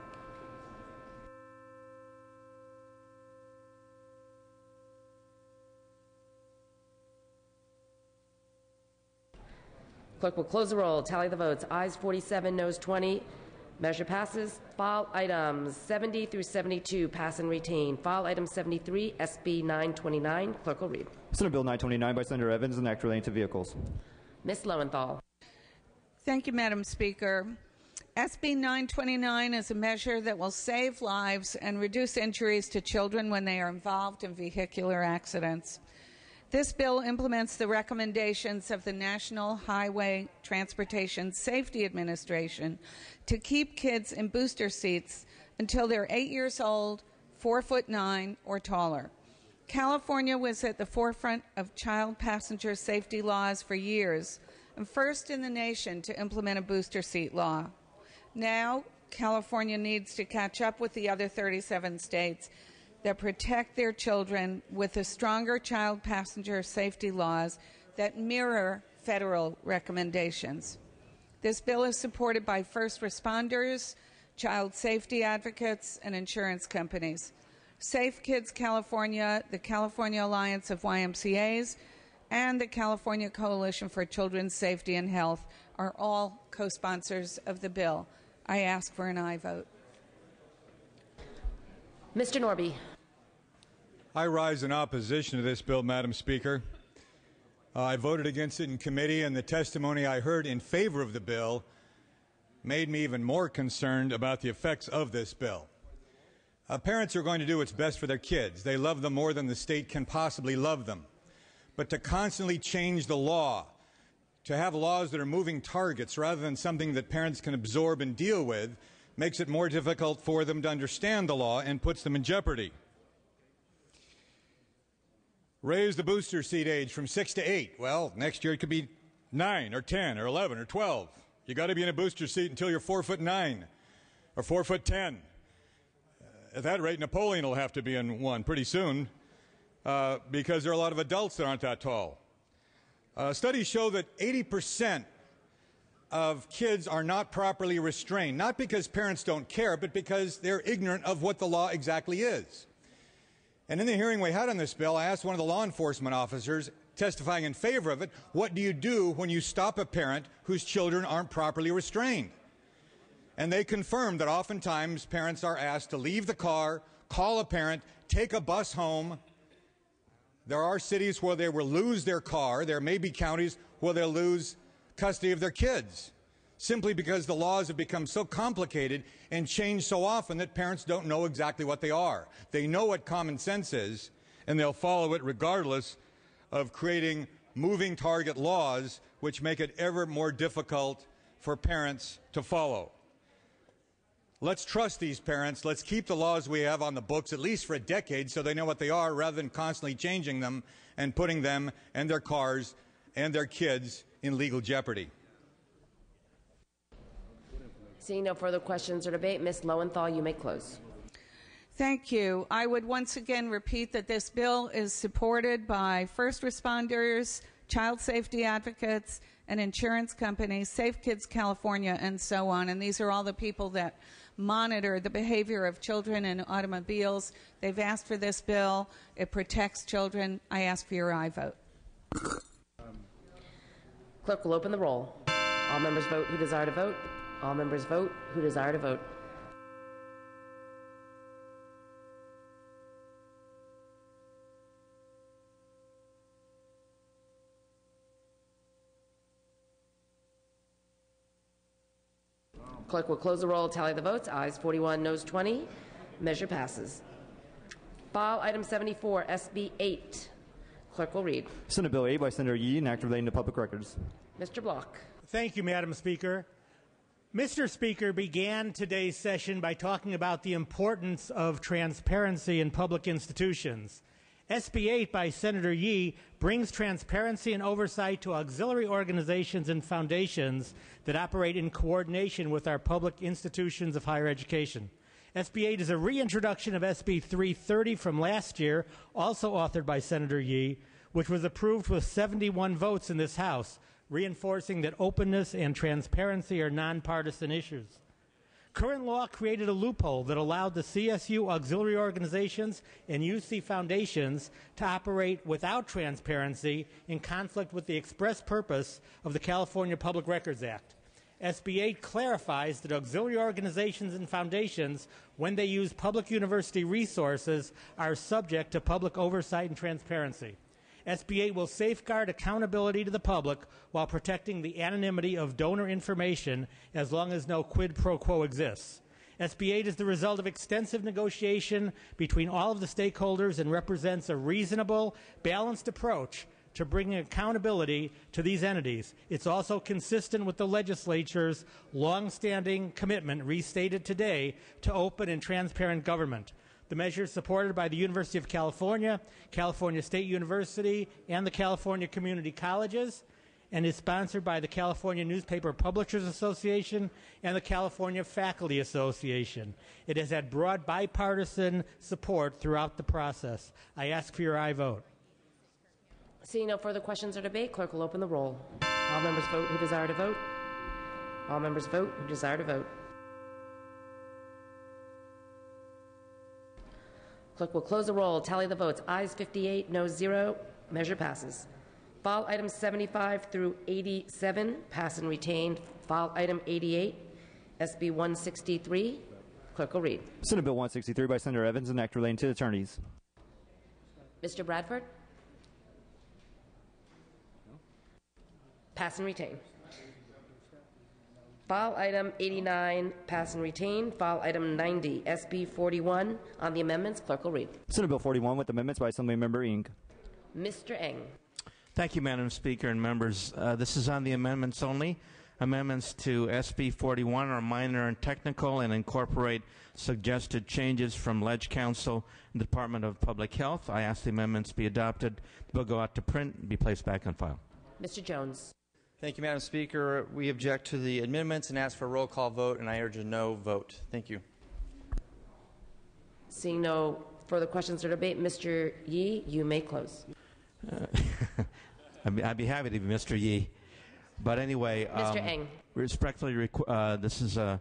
Clerk will close the roll, tally the votes. Ayes 47, noes 20. Measure passes. File items 70 through 72 pass and retain. File item 73, SB 929. Clerk will read. Senate Bill 929 by Senator Evans, an act relating to vehicles. Ms. Lowenthal. Thank you, Madam Speaker. SB 929 is a measure that will save lives and reduce injuries to children when they are involved in vehicular accidents. This bill implements the recommendations of the National Highway Transportation Safety Administration to keep kids in booster seats until they're 8 years old, 4'9" or taller. California was at the forefront of child passenger safety laws for years, and first in the nation to implement a booster seat law. Now, California needs to catch up with the other 37 states that protect their children with the stronger child passenger safety laws that mirror federal recommendations. This bill is supported by first responders, child safety advocates, and insurance companies. Safe Kids California, the California Alliance of YMCAs, and the California Coalition for Children's Safety and Health are all co-sponsors of the bill. I ask for an aye vote. Mr. Norby. I rise in opposition to this bill, Madam Speaker. I voted against it in committee, and the testimony I heard in favor of the bill made me even more concerned about the effects of this bill. Parents are going to do what's best for their kids. They love them more than the state can possibly love them. But to constantly change the law, to have laws that are moving targets rather than something that parents can absorb and deal with, makes it more difficult for them to understand the law and puts them in jeopardy. Raise the booster seat age from 6 to 8. Well, next year it could be 9 or 10 or 11 or 12. You got to be in a booster seat until you're 4'9" or 4'10". At that rate, Napoleon will have to be in one pretty soon because there are a lot of adults that aren't that tall. Studies show that 80% of kids are not properly restrained, not because parents don't care, but because they're ignorant of what the law exactly is. And in the hearing we had on this bill, I asked one of the law enforcement officers testifying in favor of it, what do you do when you stop a parent whose children aren't properly restrained? And they confirmed that oftentimes parents are asked to leave the car, call a parent, take a bus home. There are cities where they will lose their car. There may be counties where they'll lose custody of their kids, simply because the laws have become so complicated and changed so often that parents don't know exactly what they are. They know what common sense is, and they'll follow it regardless of creating moving target laws which make it ever more difficult for parents to follow. Let's trust these parents. Let's keep the laws we have on the books at least for a decade so they know what they are rather than constantly changing them and putting them and their cars and their kids in legal jeopardy. Seeing no further questions or debate, Ms. Lowenthal, you may close. Thank you. I would once again repeat that this bill is supported by first responders, child safety advocates, and insurance companies, Safe Kids California, and so on. And these are all the people that monitor the behavior of children in automobiles. They've asked for this bill. It protects children. I ask for your aye vote. Clerk will open the roll. All members vote who desire to vote. All members vote who desire to vote. Clerk will close the roll, tally the votes. Ayes 41, noes 20. Measure passes. File item 74, SB 8. Clerk will read. Senate Bill 8 by Senator Yee, an act relating to public records. Mr. Block. Thank you, Madam Speaker. Mr. Speaker began today's session by talking about the importance of transparency in public institutions. SB 8 by Senator Yee brings transparency and oversight to auxiliary organizations and foundations that operate in coordination with our public institutions of higher education. SB 8 is a reintroduction of SB 330 from last year, also authored by Senator Yee, which was approved with 71 votes in this House, reinforcing that openness and transparency are nonpartisan issues. Current law created a loophole that allowed the CSU auxiliary organizations and UC foundations to operate without transparency in conflict with the express purpose of the California Public Records Act. SB 8 clarifies that auxiliary organizations and foundations, when they use public university resources, are subject to public oversight and transparency. SB 8 will safeguard accountability to the public while protecting the anonymity of donor information as long as no quid pro quo exists. SB 8 is the result of extensive negotiation between all of the stakeholders and represents a reasonable, balanced approach to bringing accountability to these entities. It's also consistent with the legislature's longstanding commitment, restated today, to open and transparent government. The measure is supported by the University of California, California State University, and the California Community Colleges, and is sponsored by the California Newspaper Publishers Association and the California Faculty Association. It has had broad bipartisan support throughout the process. I ask for your aye vote. Seeing no further questions or debate, clerk will open the roll. All members vote who desire to vote. All members vote who desire to vote. Clerk will close the roll, tally the votes. Ayes 58, no 0. Measure passes. File items 75 through 87, pass and retained. File item 88, SB 163. Clerk will read. Senate Bill 163 by Senator Evans, an act relating to attorneys. Mr. Bradford? Pass and retain. File item 89, pass and retain. File item 90, SB 41. On the amendments, clerk will read. Senate Bill 41 with amendments by Assemblymember Ng. Mr. Eng. Thank you, Madam Speaker and members. This is on the amendments only. Amendments to SB 41 are minor and technical and incorporate suggested changes from Ledge Council and the Department of Public Health. I ask the amendments be adopted. The bill go out to print and be placed back on file. Mr. Jones. Thank you, Madam Speaker. We object to the amendments and ask for a roll call vote, and I urge a no vote. Thank you. Seeing no further questions or debate, Mr. Yee, you may close. I'd be happy to be Mr. Yee. But anyway, Mr. Eng. Respectfully, the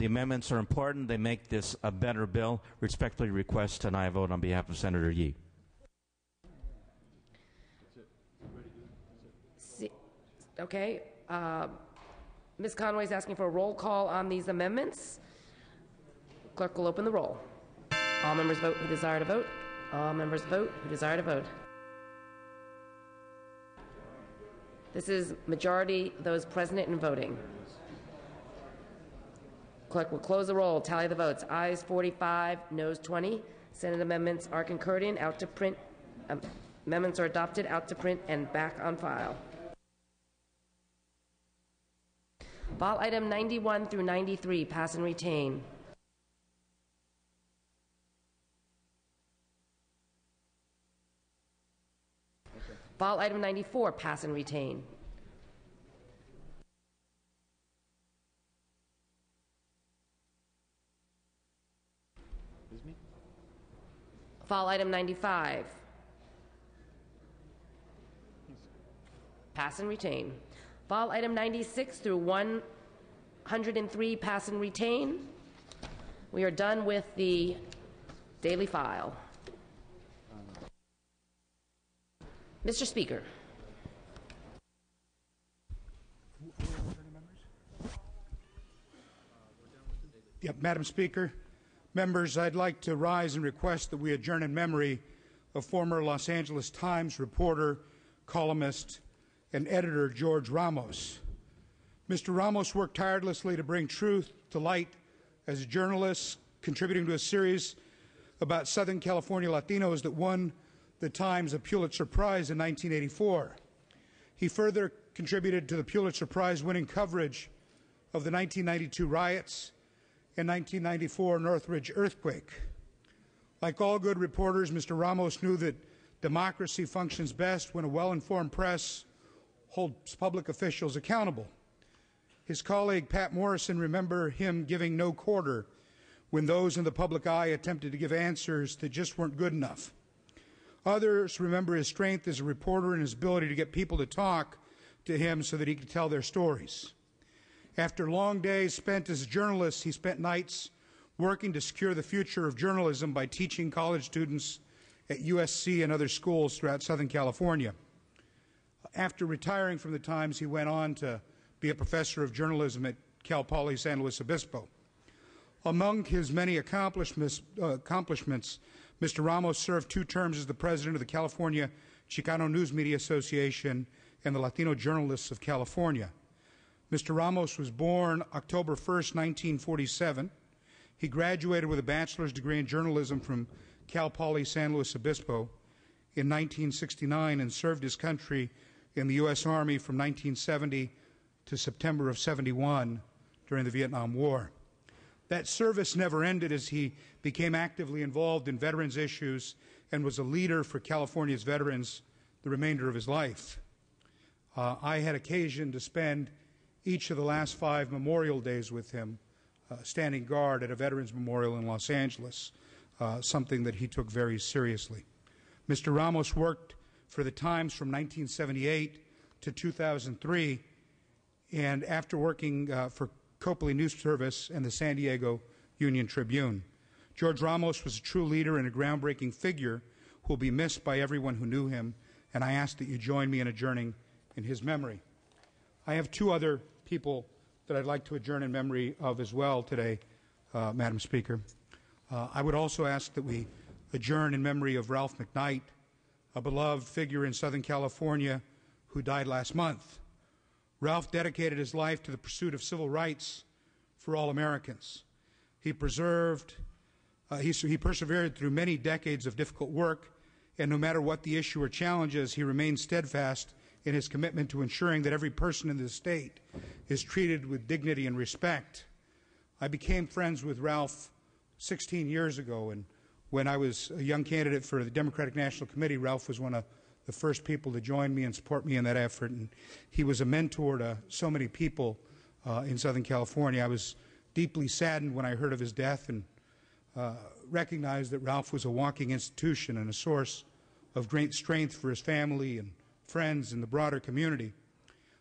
amendments are important. They make this a better bill. Respectfully request an aye vote on behalf of Senator Yee. Okay. Ms. Conway is asking for a roll call on these amendments. Clerk will open the roll. All members vote who desire to vote. All members vote who desire to vote. This is majority those present and voting. Clerk will close the roll, tally the votes. Ayes 45, noes 20. Senate amendments are concurred in, out to print. Amendments are adopted, out to print, and back on file. File item 91 through 93, pass and retain. File item 94, pass and retain. File item 95, pass and retain. File item 96 through 103, pass and retain. We are done with the daily file. Mr. Speaker. Madam Speaker, members, I'd like to rise and request that we adjourn in memory of former Los Angeles Times reporter, columnist, and editor George Ramos. Mr. Ramos worked tirelessly to bring truth to light as a journalist, contributing to a series about Southern California Latinos that won the Times a Pulitzer Prize in 1984. He further contributed to the Pulitzer Prize-winning coverage of the 1992 riots and 1994 Northridge earthquake. Like all good reporters, Mr. Ramos knew that democracy functions best when a well-informed press holds public officials accountable. His colleague Pat Morrison remembered him giving no quarter when those in the public eye attempted to give answers that just weren't good enough. Others remember his strength as a reporter and his ability to get people to talk to him so that he could tell their stories. After long days spent as a journalist, he spent nights working to secure the future of journalism by teaching college students at USC and other schools throughout Southern California. After retiring from the Times, he went on to be a professor of journalism at Cal Poly San Luis Obispo. Among his many accomplishments, Mr. Ramos served 2 terms as the president of the California Chicano News Media Association and the Latino Journalists of California. Mr. Ramos was born October 1st, 1947. He graduated with a bachelor's degree in journalism from Cal Poly San Luis Obispo in 1969 and served his country in the U.S. Army from 1970 to September of 71 during the Vietnam War. That service never ended as he became actively involved in veterans issues and was a leader for California's veterans the remainder of his life. I had occasion to spend each of the last 5 Memorial Days with him, standing guard at a Veterans Memorial in Los Angeles, something that he took very seriously. Mr. Ramos worked for the Times from 1978 to 2003, and after working for Copley News Service and the San Diego Union Tribune. George Ramos was a true leader and a groundbreaking figure who will be missed by everyone who knew him, and I ask that you join me in adjourning in his memory. I have two other people that I'd like to adjourn in memory of as well today, Madam Speaker. I would also ask that we adjourn in memory of Ralph McKnight, a beloved figure in Southern California who died last month. Ralph dedicated his life to the pursuit of civil rights for all Americans. He persevered through many decades of difficult work, and no matter what the issue or challenges, he remained steadfast in his commitment to ensuring that every person in this state is treated with dignity and respect. I became friends with Ralph 16 years ago, and when I was a young candidate for the Democratic National Committee, Ralph was one of the first people to join me and support me in that effort, and he was a mentor to so many people in Southern California. I was deeply saddened when I heard of his death and recognized that Ralph was a walking institution and a source of great strength for his family and friends and the broader community.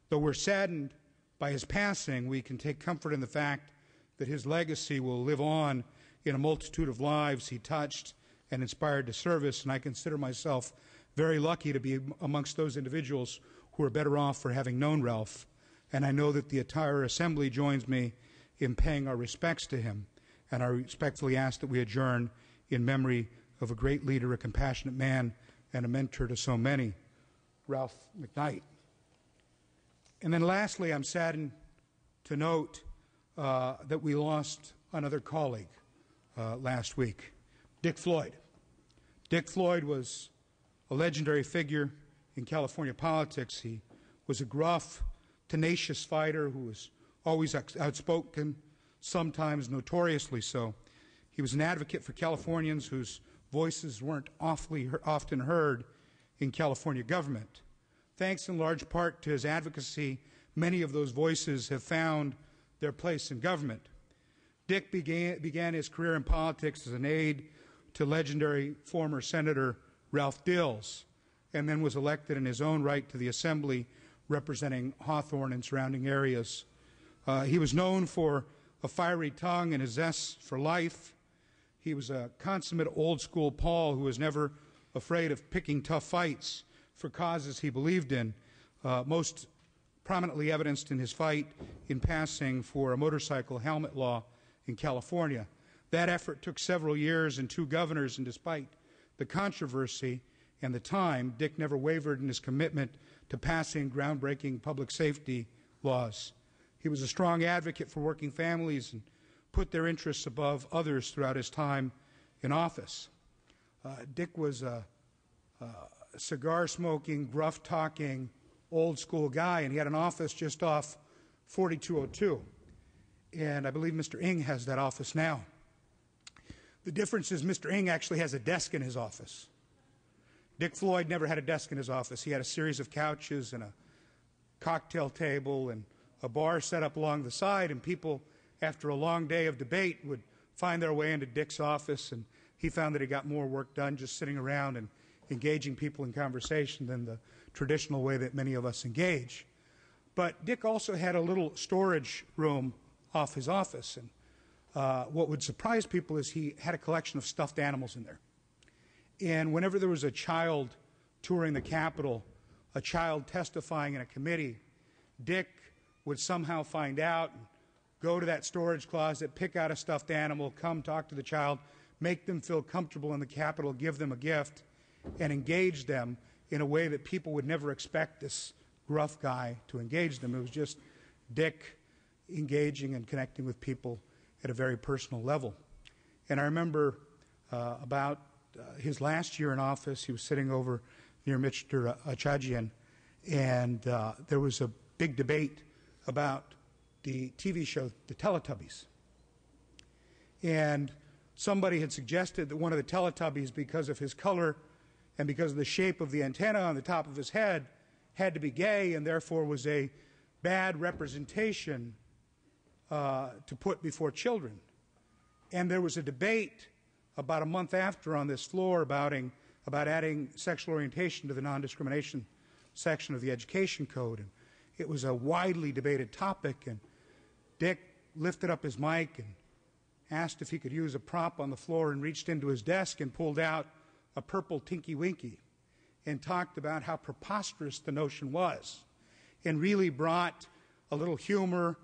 Though we're saddened by his passing, we can take comfort in the fact that his legacy will live on in a multitude of lives he touched and inspired to service, and I consider myself very lucky to be amongst those individuals who are better off for having known Ralph, and I know that the entire Assembly joins me in paying our respects to him, and I respectfully ask that we adjourn in memory of a great leader, a compassionate man, and a mentor to so many, Ralph McKnight. And then lastly, I'm saddened to note that we lost another colleague last week, Dick Floyd. Dick Floyd was a legendary figure in California politics. He was a gruff, tenacious fighter who was always outspoken, sometimes notoriously so. He was an advocate for Californians whose voices weren't often heard in California government. Thanks in large part to his advocacy, many of those voices have found their place in government. Dick began his career in politics as an aide to legendary former Senator Ralph Dills, and then was elected in his own right to the Assembly representing Hawthorne and surrounding areas. He was known for a fiery tongue and a zest for life. He was a consummate old-school Paul who was never afraid of picking tough fights for causes he believed in, most prominently evidenced in his fight in passing for a motorcycle helmet law in California. That effort took several years and 2 governors, and despite the controversy and the time, Dick never wavered in his commitment to passing groundbreaking public safety laws. He was a strong advocate for working families and put their interests above others throughout his time in office. Dick was a cigar-smoking, gruff-talking, old-school guy, and he had an office just off 4202. And I believe Mr. Ng has that office now. The difference is Mr. Ng actually has a desk in his office. Dick Floyd never had a desk in his office. He had a series of couches and a cocktail table and a bar set up along the side, and people, after a long day of debate, would find their way into Dick's office, and he found that he got more work done just sitting around and engaging people in conversation than the traditional way that many of us engage. But Dick also had a little storage room off his office, and what would surprise people is he had a collection of stuffed animals in there. And whenever there was a child touring the Capitol, a child testifying in a committee, Dick would somehow find out and go to that storage closet, pick out a stuffed animal, come talk to the child, make them feel comfortable in the Capitol, give them a gift, and engage them in a way that people would never expect this gruff guy to engage them. It was just Dick engaging and connecting with people at a very personal level. And I remember about his last year in office, he was sitting over near Mr. Achajian, and there was a big debate about the TV show, The Teletubbies. And somebody had suggested that one of the Teletubbies, because of his color and because of the shape of the antenna on the top of his head, had to be gay and therefore was a bad representation to put before children. And there was a debate about a month after on this floor about adding sexual orientation to the non-discrimination section of the Education Code. And it was a widely debated topic, and Dick lifted up his mic and asked if he could use a prop on the floor and reached into his desk and pulled out a purple Tinky Winky and talked about how preposterous the notion was and really brought a little humor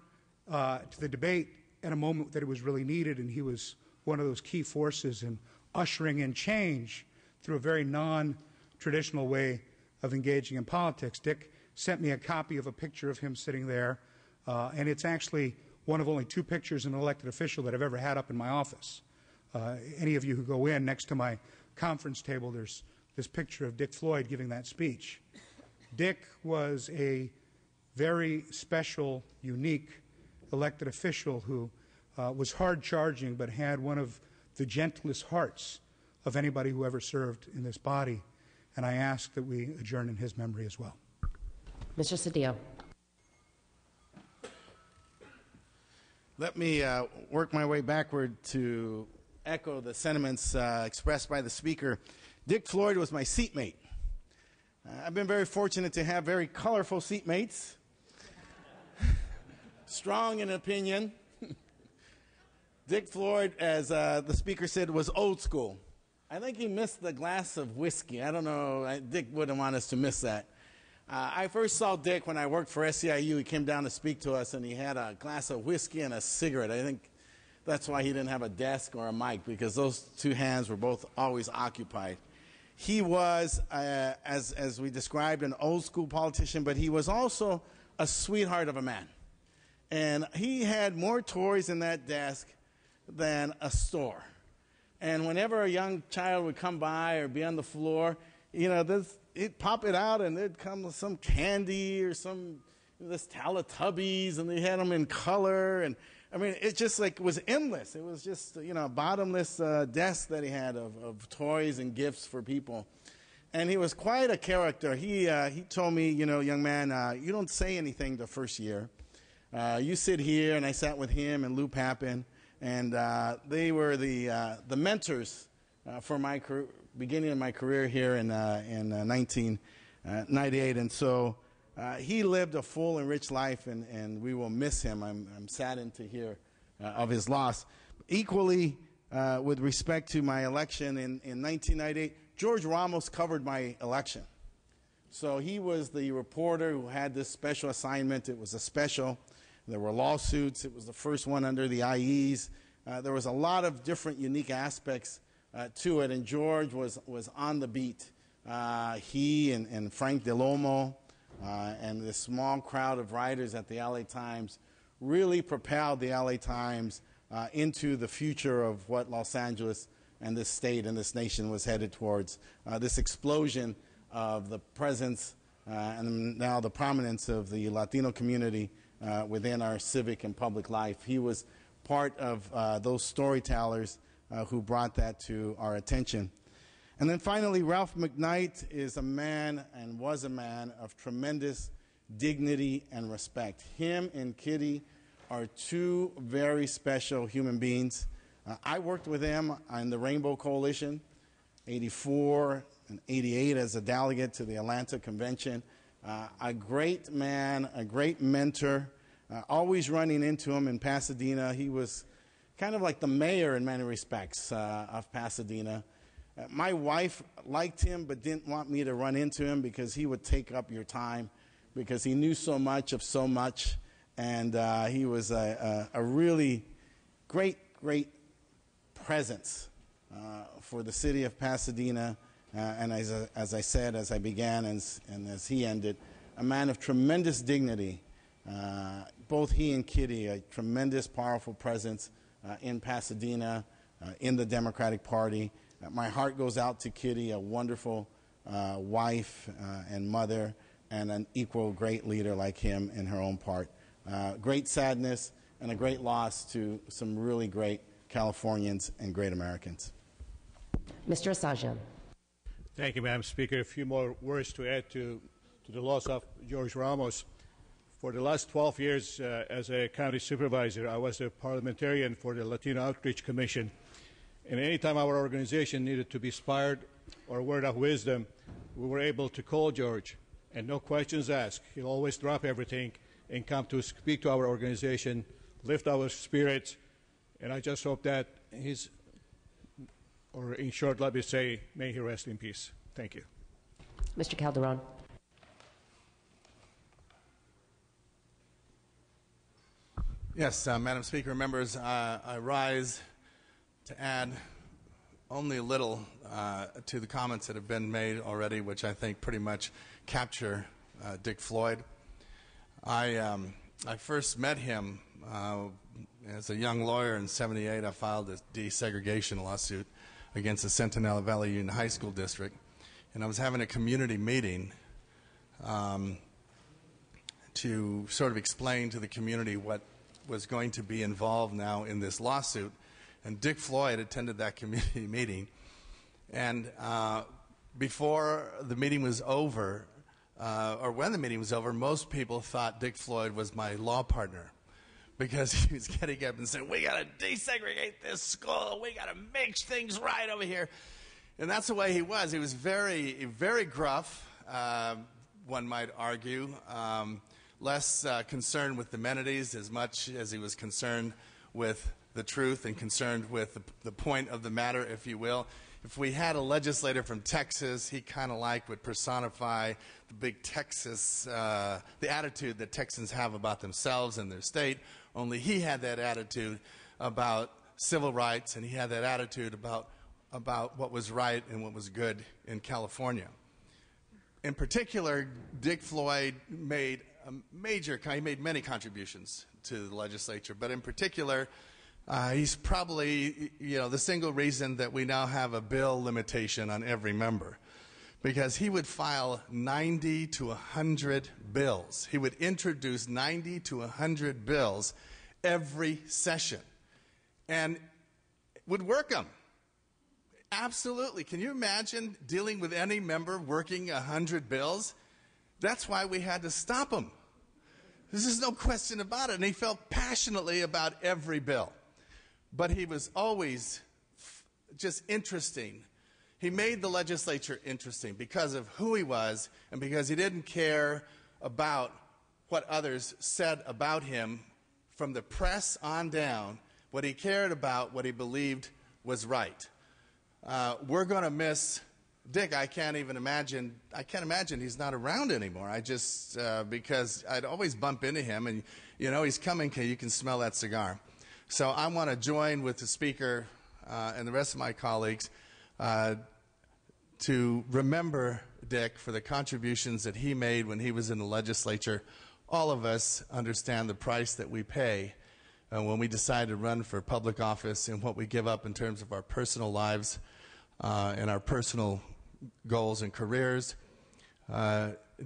to the debate at a moment that it was really needed, and he was one of those key forces in ushering in change through a very non-traditional way of engaging in politics. Dick sent me a copy of a picture of him sitting there, and it's actually one of only 2 pictures of an elected official that I've ever had up in my office. Any of you who go in, next to my conference table, there's this picture of Dick Floyd giving that speech. Dick was a very special, unique elected official who was hard-charging but had one of the gentlest hearts of anybody who ever served in this body, and I ask that we adjourn in his memory as well. Mr. Cedillo. Let me work my way backward to echo the sentiments expressed by the Speaker. Dick Floyd was my seatmate. I've been very fortunate to have very colorful seatmates, strong in opinion. Dick Floyd, as the Speaker said, was old school. I think he missed the glass of whiskey. I don't know. Dick wouldn't want us to miss that. I first saw Dick when I worked for SEIU. He came down to speak to us, and he had a glass of whiskey and a cigarette. I think that's why he didn't have a desk or a mic, because those 2 hands were both always occupied. He was, as we described, an old-school politician, but he was also a sweetheart of a man. And he had more toys in that desk than a store. And whenever a young child would come by or be on the floor, you know, he'd pop it out and there'd come some candy or some this Teletubbies, and they had them in color. And I mean, it just like was endless. It was just, you know, a bottomless desk that he had of toys and gifts for people. And he was quite a character. He told me, you know, young man, you don't say anything the first year. You sit here, and I sat with him and Lou Papin, and they were the mentors for my beginning of my career here in 1998. And so he lived a full and rich life, and we will miss him. I'm saddened to hear of his loss. Equally, with respect to my election in 1998, George Ramos covered my election. So he was the reporter who had this special assignment. It was a special. There were lawsuits. It was the first one under the IEs. There was a lot of different unique aspects to it, and George was on the beat. He and Frank DeLomo and this small crowd of writers at the LA Times really propelled the LA Times into the future of what Los Angeles and this state and this nation was headed towards. This explosion of the presence and now the prominence of the Latino community within our civic and public life. He was part of those storytellers who brought that to our attention. And then finally, Ralph McKnight is a man and was a man of tremendous dignity and respect. Him and Kitty are 2 very special human beings. I worked with them on the Rainbow Coalition, 84 and 88 as a delegate to the Atlanta Convention. A great man, a great mentor, always running into him in Pasadena. He was kind of like the mayor in many respects of Pasadena. My wife liked him but didn't want me to run into him because he would take up your time, because he knew so much of so much, and he was a really great presence for the city of Pasadena, and as I said, as I began and as he ended, a man of tremendous dignity. Both he and Kitty, a tremendous, powerful presence in Pasadena, in the Democratic Party. My heart goes out to Kitty, a wonderful wife and mother, and an equal great leader like him in her own part. Great sadness and a great loss to some really great Californians and great Americans. Mr. Asajian. Thank you, Madam Speaker. A few more words to add to the loss of George Ramos. For the last 12 years as a county supervisor, I was a parliamentarian for the Latino Outreach Commission. And anytime our organization needed to be inspired or a word of wisdom, we were able to call George, and no questions asked. He'll always drop everything and come to speak to our organization, lift our spirits, And I just hope that his, or in short, let me say, may he rest in peace. Thank you. Mr. Calderon. Yes, Madam Speaker, members, I rise to add only a little to the comments that have been made already, which I think pretty much capture Dick Floyd. I first met him as a young lawyer in '78. I filed a desegregation lawsuit against the Centinela Valley Union High School District, and I was having a community meeting to sort of explain to the community what was going to be involved now in this lawsuit. And Dick Floyd attended that community meeting. And before the meeting was over, or when the meeting was over, most people thought Dick Floyd was my law partner, because he was getting up and saying, we got to desegregate this school, we got to make things right over here. And that's the way he was. He was very, very gruff, one might argue, less concerned with amenities as much as he was concerned with the truth and concerned with the point of the matter, if you will. If we had a legislator from Texas, he kind of would personify the big Texas, the attitude that Texans have about themselves and their state, only he had that attitude about civil rights, and he had that attitude about what was right and what was good in California. In particular, Dick Floyd made he made many contributions to the legislature, but in particular, he's probably, the single reason that we now have a bill limitation on every member, because he would file 90 to 100 bills. He would introduce 90 to 100 bills every session, and would work them. Absolutely. Can you imagine dealing with any member working 100 bills? That's why we had to stop him. There's no question about it. And he felt passionately about every bill. But he was always just interesting. He made the legislature interesting because of who he was and because he didn't care about what others said about him from the press on down. What he cared about, what he believed was right. We're going to miss Dick. I can't imagine he's not around anymore. Because I'd always bump into him, and he's coming. You can smell that cigar. So I want to join with the Speaker and the rest of my colleagues to remember Dick for the contributions that he made when he was in the legislature. All of us understand the price that we pay when we decide to run for public office and what we give up in terms of our personal lives and our personal goals and careers.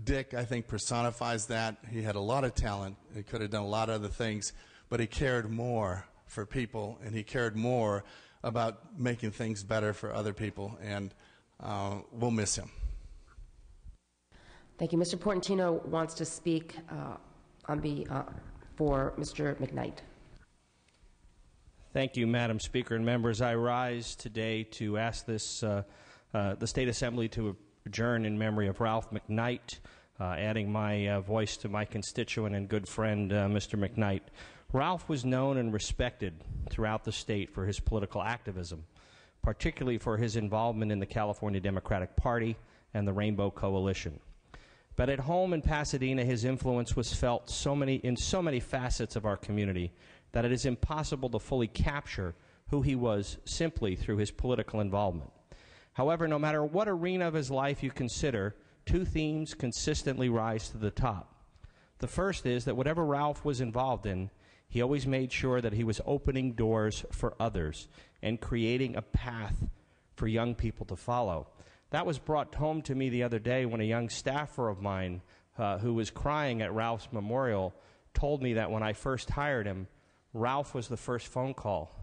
Dick, I think, personifies that. He had a lot of talent. He could have done a lot of other things, but he cared more for people, and he cared more about making things better for other people, and we'll miss him. Thank you. Mr. Portantino wants to speak for Mr. McKnight. Thank you, Madam Speaker and members. I rise today to ask the State Assembly to adjourn in memory of Ralph McKnight, adding my voice to my constituent and good friend, Mr. McKnight. Ralph was known and respected throughout the state for his political activism, particularly for his involvement in the California Democratic Party and the Rainbow Coalition. But at home in Pasadena, his influence was felt in so many facets of our community that it is impossible to fully capture who he was simply through his political involvement. However, no matter what arena of his life you consider, two themes consistently rise to the top. The first is that whatever Ralph was involved in, he always made sure that he was opening doors for others and creating a path for young people to follow. That was brought home to me the other day when a young staffer of mine who was crying at Ralph's memorial told me that when I first hired him, Ralph was the first phone call,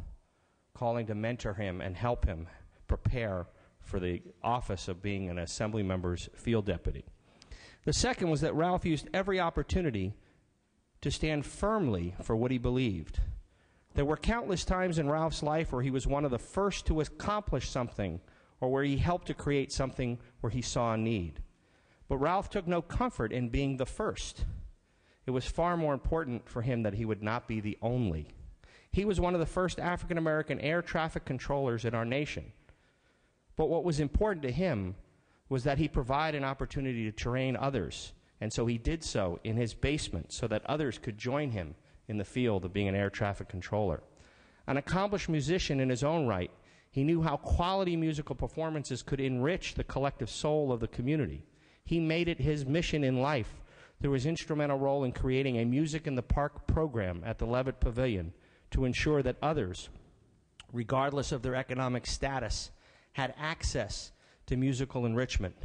calling to mentor him and help him prepare for the office of being an assembly member's field deputy. The second was that Ralph used every opportunity to stand firmly for what he believed. There were countless times in Ralph's life where he was one of the first to accomplish something or where he helped to create something where he saw a need. But Ralph took no comfort in being the first. It was far more important for him that he would not be the only. He was one of the first African American air traffic controllers in our nation. But what was important to him was that he provide an opportunity to train others, and so he did so in his basement so that others could join him in the field of being an air traffic controller. An accomplished musician in his own right, he knew how quality musical performances could enrich the collective soul of the community. He made it his mission in life through his instrumental role in creating a Music in the Park program at the Levitt Pavilion to ensure that others, regardless of their economic status, had access to musical enrichment.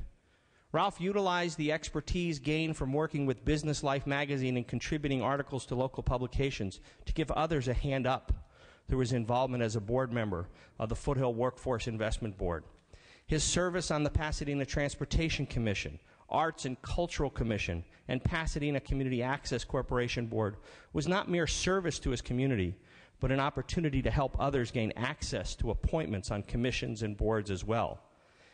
Ralph utilized the expertise gained from working with Business Life magazine and contributing articles to local publications to give others a hand up through his involvement as a board member of the Foothill Workforce Investment Board. His service on the Pasadena Transportation Commission, Arts and Cultural Commission, and Pasadena Community Access Corporation Board was not mere service to his community, but an opportunity to help others gain access to appointments on commissions and boards as well.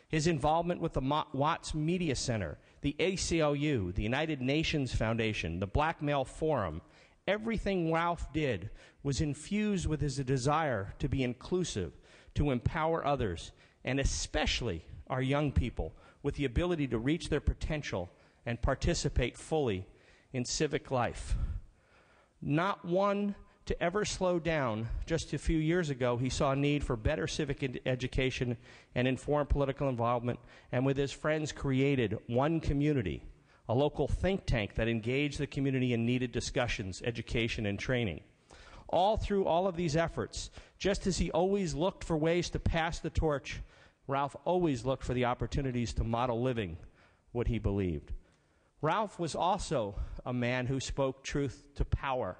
His involvement with the Watts Media Center, the ACLU, the United Nations Foundation, the Black Male Forum, everything Ralph did was infused with his desire to be inclusive, to empower others, and especially our young people with the ability to reach their potential and participate fully in civic life. Not one to ever slow down. Just a few years ago, he saw a need for better civic education and informed political involvement, and with his friends created One Community, a local think tank that engaged the community in needed discussions, education, and training. All through all of these efforts, just as he always looked for ways to pass the torch, Ralph always looked for the opportunities to model living what he believed. Ralph was also a man who spoke truth to power.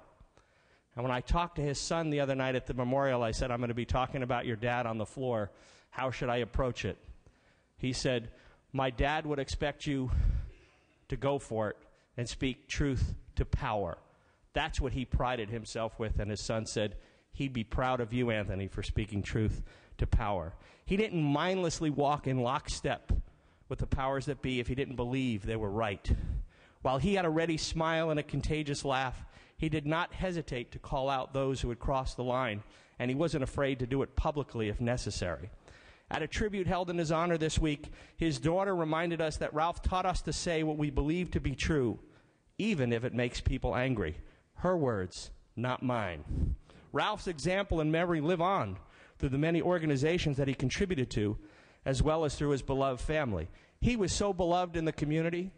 And when I talked to his son the other night at the memorial, I said, I'm going to be talking about your dad on the floor. How should I approach it? He said, my dad would expect you to go for it and speak truth to power. That's what he prided himself with, and his son said he'd be proud of you, Anthony, for speaking truth to power. He didn't mindlessly walk in lockstep with the powers that be if he didn't believe they were right. While he had a ready smile and a contagious laugh, he did not hesitate to call out those who had crossed the line, and he wasn't afraid to do it publicly if necessary. At a tribute held in his honor this week, his daughter reminded us that Ralph taught us to say what we believe to be true, even if it makes people angry. Her words, not mine. Ralph's example and memory live on through the many organizations that he contributed to, as well as through his beloved family. He was so beloved in the community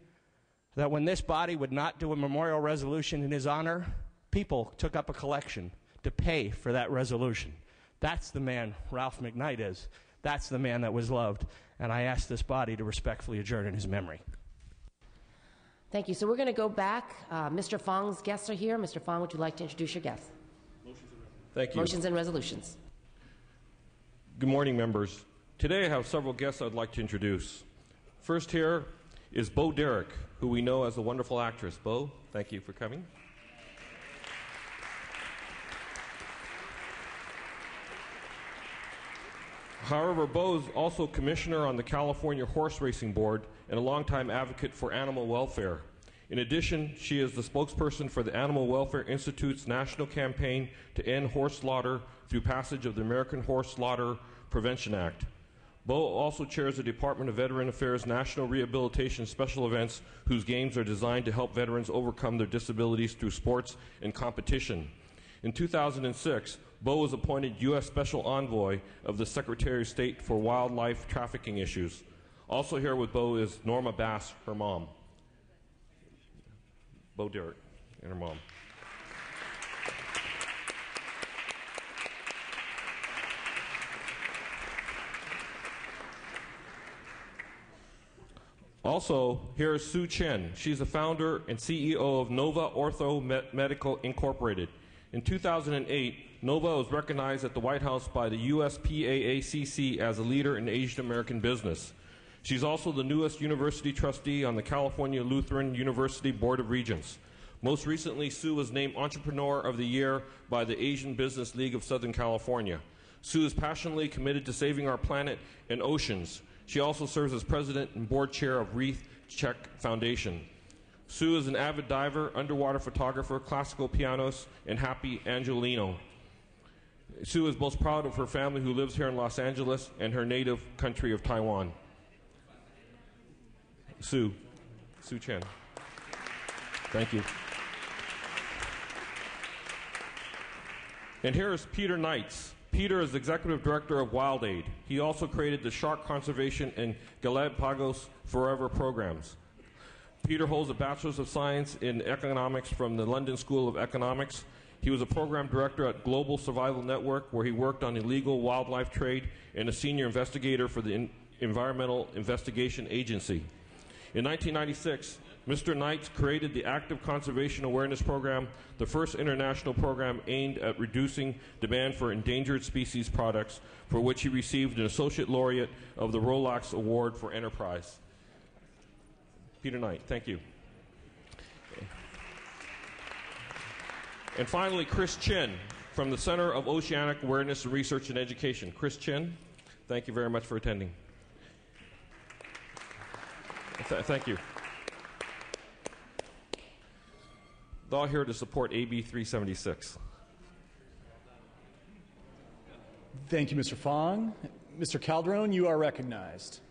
that when this body would not do a memorial resolution in his honor, people took up a collection to pay for that resolution. That's the man Ralph McKnight is. That's the man that was loved. And I ask this body to respectfully adjourn in his memory. Thank you. So we're going to go back. Mr. Fong's guests are here. Mr. Fong, would you like to introduce your guests? Thank you. Motions and resolutions. Good morning, members. Today I have several guests I'd like to introduce. First here is Bo Derek, who we know as a wonderful actress. Bo, thank you for coming. However, Bo is also commissioner on the California Horse Racing Board and a longtime advocate for animal welfare. In addition, she is the spokesperson for the Animal Welfare Institute's national campaign to end horse slaughter through passage of the American Horse Slaughter Prevention Act. Bo also chairs the Department of Veteran Affairs National Rehabilitation Special Events, whose games are designed to help veterans overcome their disabilities through sports and competition. In 2006, Bo was appointed U.S. Special Envoy of the Secretary of State for Wildlife Trafficking Issues. Also here with Bo is Norma Bass, her mom. Bo Derek and her mom. Also, here is Sue Chen. She's the founder and CEO of Nova Ortho Medical Incorporated. In 2008, Nova was recognized at the White House by the USPAACC as a leader in Asian American business. She's also the newest university trustee on the California Lutheran University Board of Regents. Most recently, Sue was named Entrepreneur of the Year by the Asian Business League of Southern California. Sue is passionately committed to saving our planet and oceans. She also serves as president and board chair of Wreath Check Foundation. Sue is an avid diver, underwater photographer, classical pianist, and happy Angelino. Sue is most proud of her family who lives here in Los Angeles and her native country of Taiwan. Sue Chen. Thank you. And here is Peter Knights. Peter is Executive Director of WildAid. He also created the Shark Conservation and Galapagos Forever programs. Peter holds a Bachelor's of Science in Economics from the London School of Economics. He was a program director at Global Survival Network, where he worked on illegal wildlife trade, and a senior investigator for the Environmental Investigation Agency. In 1996, Mr. Knights created the Active Conservation Awareness Program, the first international program aimed at reducing demand for endangered species products, for which he received an Associate Laureate of the Rolex Award for Enterprise. Peter Knight, thank you. And finally, Chris Chin from the Center of Oceanic Awareness and Research and Education. Chris Chin, thank you very much for attending. Thank you. They're all here to support AB 376. Thank you, Mr. Fong. Mr. Calderon, you are recognized.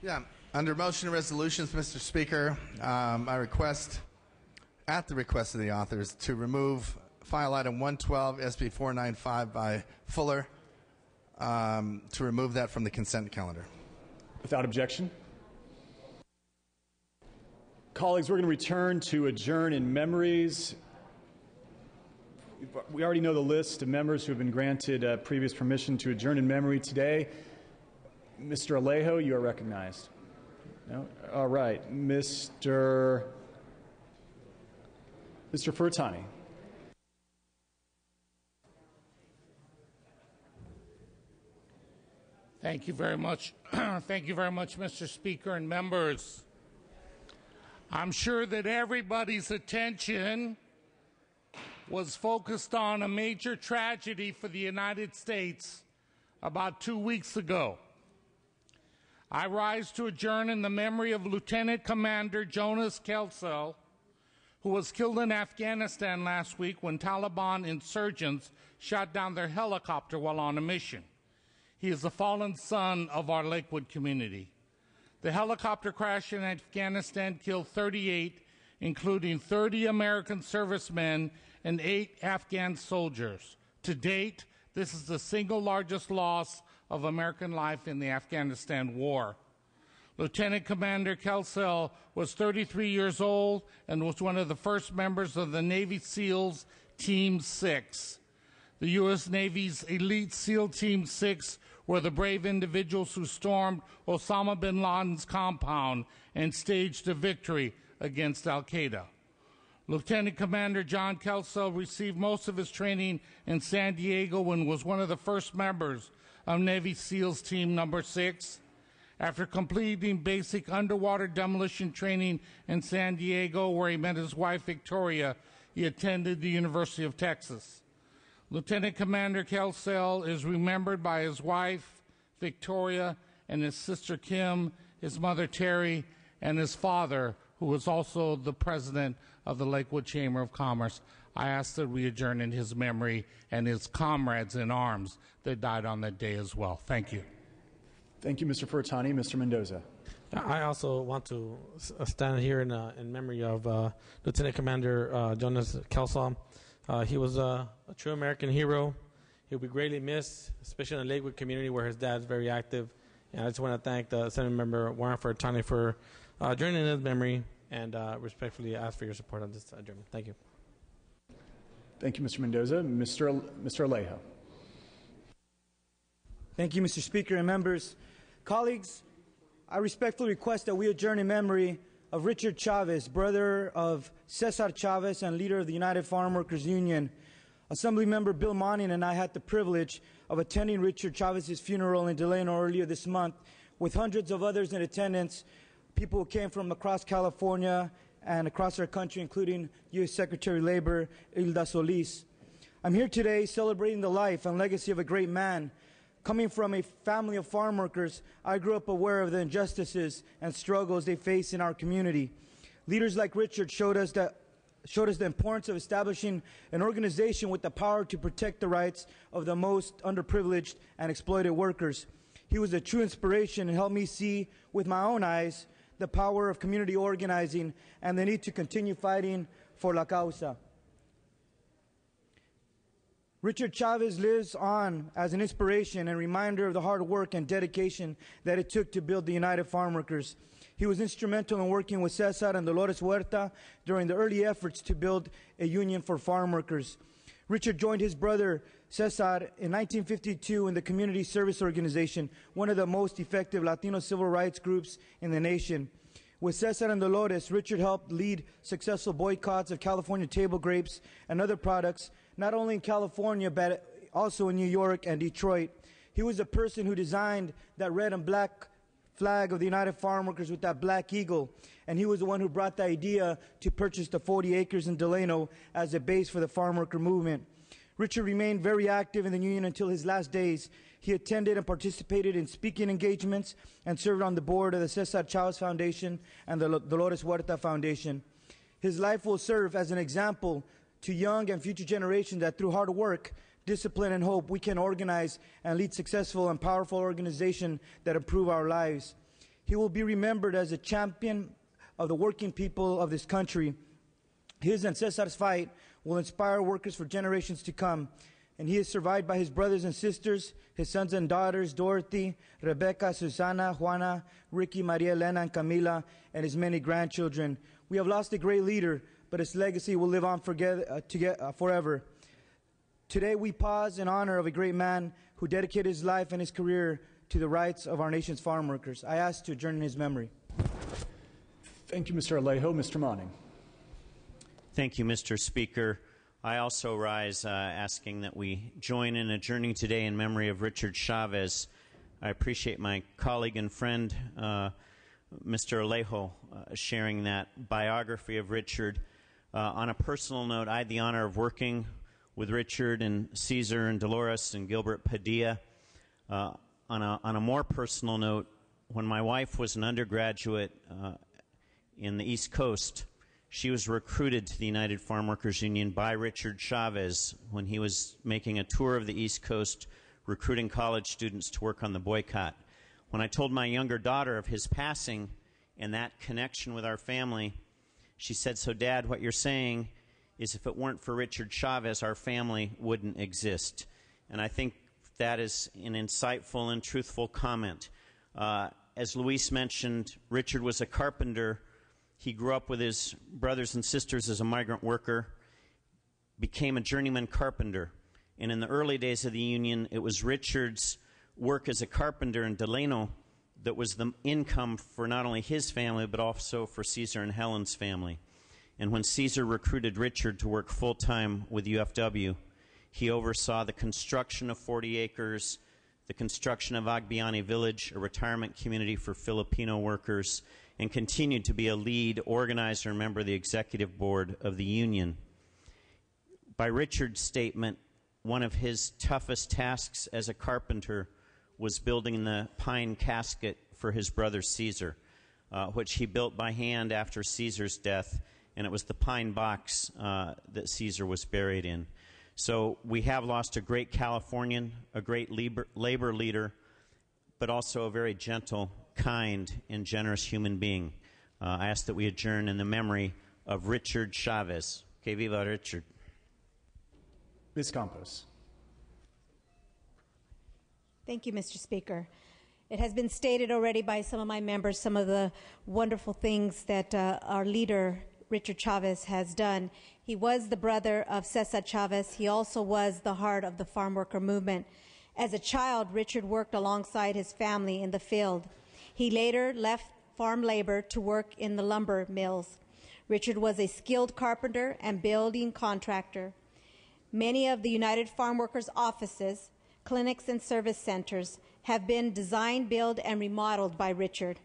Yeah, under motion and resolutions, Mr. Speaker, I request, at the request of the authors, to remove file item 112, SB 495 by Fuller, to remove that from the consent calendar. Without objection. Colleagues, we're going to return to adjourn in memories. We already know the list of members who have been granted previous permission to adjourn in memory today. Mr. Alejo, you are recognized. No? All right. Mr. Furtani. Thank you very much. Thank you very much, Mr. Speaker and members. I'm sure that everybody's attention was focused on a major tragedy for the United States about 2 weeks ago. I rise to adjourn in the memory of Lieutenant Commander Jonas Kelsel, who was killed in Afghanistan last week when Taliban insurgents shot down their helicopter while on a mission. He is the fallen son of our Lakewood community. The helicopter crash in Afghanistan killed 38, including 30 American servicemen and 8 Afghan soldiers. To date, this is the single largest loss of American life in the Afghanistan war. Lieutenant Commander Kelsel was 33 years old and was one of the first members of the Navy SEALs Team 6. The U.S. Navy's elite SEAL Team 6 were the brave individuals who stormed Osama bin Laden's compound and staged a victory against al-Qaeda. Lieutenant Commander John Kelsel received most of his training in San Diego and was one of the first members of Navy SEALs Team Number 6. After completing basic underwater demolition training in San Diego, where he met his wife Victoria, he attended the University of Texas. Lieutenant Commander Kelsel is remembered by his wife, Victoria, and his sister Kim, his mother Terry, and his father, who was also the president of the Lakewood Chamber of Commerce. I ask that we adjourn in his memory and his comrades in arms that died on that day as well. Thank you. Thank you, Mr. Furtani. Mr. Mendoza. I also want to stand here in memory of Lieutenant Commander Jonas Kelsel. He was a true American hero. He'll be greatly missed, especially in the Lakewood community where his dad is very active. And I just want to thank the Senate member Warren Furtani for joining in his memory and respectfully ask for your support on this adjournment. Thank you. Thank you, Mr. Mendoza. Mr. Alejo. Thank you, Mr. Speaker and members. Colleagues, I respectfully request that we adjourn in memory of Richard Chavez, brother of Cesar Chavez and leader of the United Farm Workers Union. Assemblymember Bill Monin and I had the privilege of attending Richard Chavez's funeral in Delano earlier this month with hundreds of others in attendance, people who came from across California and across our country, including U.S. Secretary of Labor Hilda Solis. I'm here today celebrating the life and legacy of a great man. Coming from a family of farm workers, I grew up aware of the injustices and struggles they face in our community. Leaders like Richard showed us that showed us the importance of establishing an organization with the power to protect the rights of the most underprivileged and exploited workers. He was a true inspiration and helped me see with my own eyes the power of community organizing and the need to continue fighting for la causa. Richard Chavez lives on as an inspiration and reminder of the hard work and dedication that it took to build the United Farm Workers. He was instrumental in working with Cesar and Dolores Huerta during the early efforts to build a union for farm workers. Richard joined his brother Cesar in 1952 in the Community Service Organization, one of the most effective Latino civil rights groups in the nation. With Cesar and Dolores, Richard helped lead successful boycotts of California table grapes and other products, not only in California, but also in New York and Detroit. He was the person who designed that red and black flag of the United Farm Workers with that black eagle, and he was the one who brought the idea to purchase the 40 acres in Delano as a base for the farm worker movement. Richard remained very active in the union until his last days. He attended and participated in speaking engagements and served on the board of the Cesar Chavez Foundation and the Dolores Huerta Foundation. His life will serve as an example to young and future generations that through hard work, discipline, and hope, we can organize and lead successful and powerful organizations that improve our lives. He will be remembered as a champion of the working people of this country. His and Cesar's fight will inspire workers for generations to come. And he is survived by his brothers and sisters, his sons and daughters, Dorothy, Rebecca, Susana, Juana, Ricky, Maria Elena, and Camila, and his many grandchildren. We have lost a great leader, but his legacy will live on forever. Today we pause in honor of a great man who dedicated his life and his career to the rights of our nation's farm workers. I ask to adjourn in his memory. Thank you, Mr. Alejo. Mr. Monning. Thank you, Mr. Speaker. I also rise asking that we join in adjourning today in memory of Richard Chavez. I appreciate my colleague and friend, Mr. Alejo, sharing that biography of Richard. On a personal note, I had the honor of working with Richard and Cesar and Dolores and Gilbert Padilla. On a more personal note, when my wife was an undergraduate in the East Coast, she was recruited to the United Farm Workers Union by Richard Chavez when he was making a tour of the East Coast, recruiting college students to work on the boycott. When I told my younger daughter of his passing and that connection with our family, she said, "So, Dad, what you're saying is if it weren't for Richard Chavez, our family wouldn't exist." And I think that is an insightful and truthful comment. As Luis mentioned, Richard was a carpenter. He grew up with his brothers and sisters as a migrant worker, became a journeyman carpenter. And in the early days of the union, it was Richard's work as a carpenter in Delano that was the income for not only his family, but also for Cesar and Helen's family. And when Cesar recruited Richard to work full-time with UFW, he oversaw the construction of 40 acres, the construction of Agbiani Village, a retirement community for Filipino workers, and continued to be a lead organizer and member of the executive board of the union. By Richard's statement, one of his toughest tasks as a carpenter was building the pine casket for his brother Cesar, which he built by hand after Cesar's death, and it was the pine box that Cesar was buried in. So we have lost a great Californian, a great labor leader, but also a very gentle, kind, and generous human being. I ask that we adjourn in the memory of Richard Chavez. Que viva Richard. Ms. Campos. Thank you, Mr. Speaker. It has been stated already by some of my members some of the wonderful things that our leader, Richard Chavez, has done. He was the brother of Cesar Chavez. He also was the heart of the farm worker movement. As a child, Richard worked alongside his family in the field. He later left farm labor to work in the lumber mills. Richard was a skilled carpenter and building contractor. Many of the United Farm Workers offices, clinics, and service centers have been designed, built, and remodeled by Richard.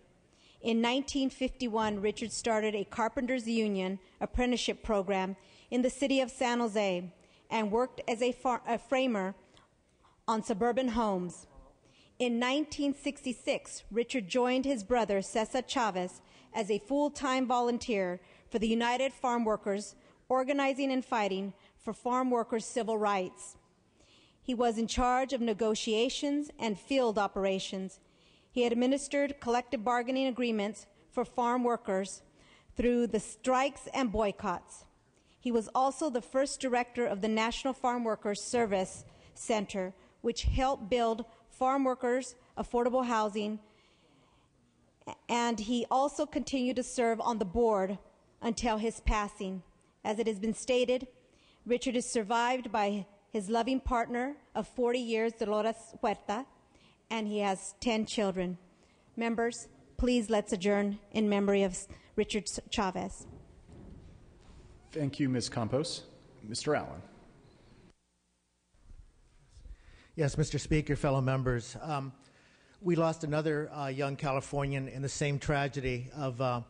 In 1951, Richard started a carpenters union apprenticeship program in the city of San Jose and worked as a framer on suburban homes. In 1966, Richard joined his brother Cesar Chavez as a full-time volunteer for the United Farm Workers, organizing and fighting for farm workers' civil rights. He was in charge of negotiations and field operations. He administered collective bargaining agreements for farm workers through the strikes and boycotts. He was also the first director of the National Farm Workers Service Center, which helped build farm workers affordable housing, and he also continued to serve on the board until his passing. As it has been stated, Richard is survived by his loving partner of 40 years, Dolores Huerta, and he has 10 children. Members, please let's adjourn in memory of Richard Chavez. Thank you, Ms. Campos. Mr. Allen. Yes, Mr. Speaker, fellow members. We lost another young Californian in the same tragedy of our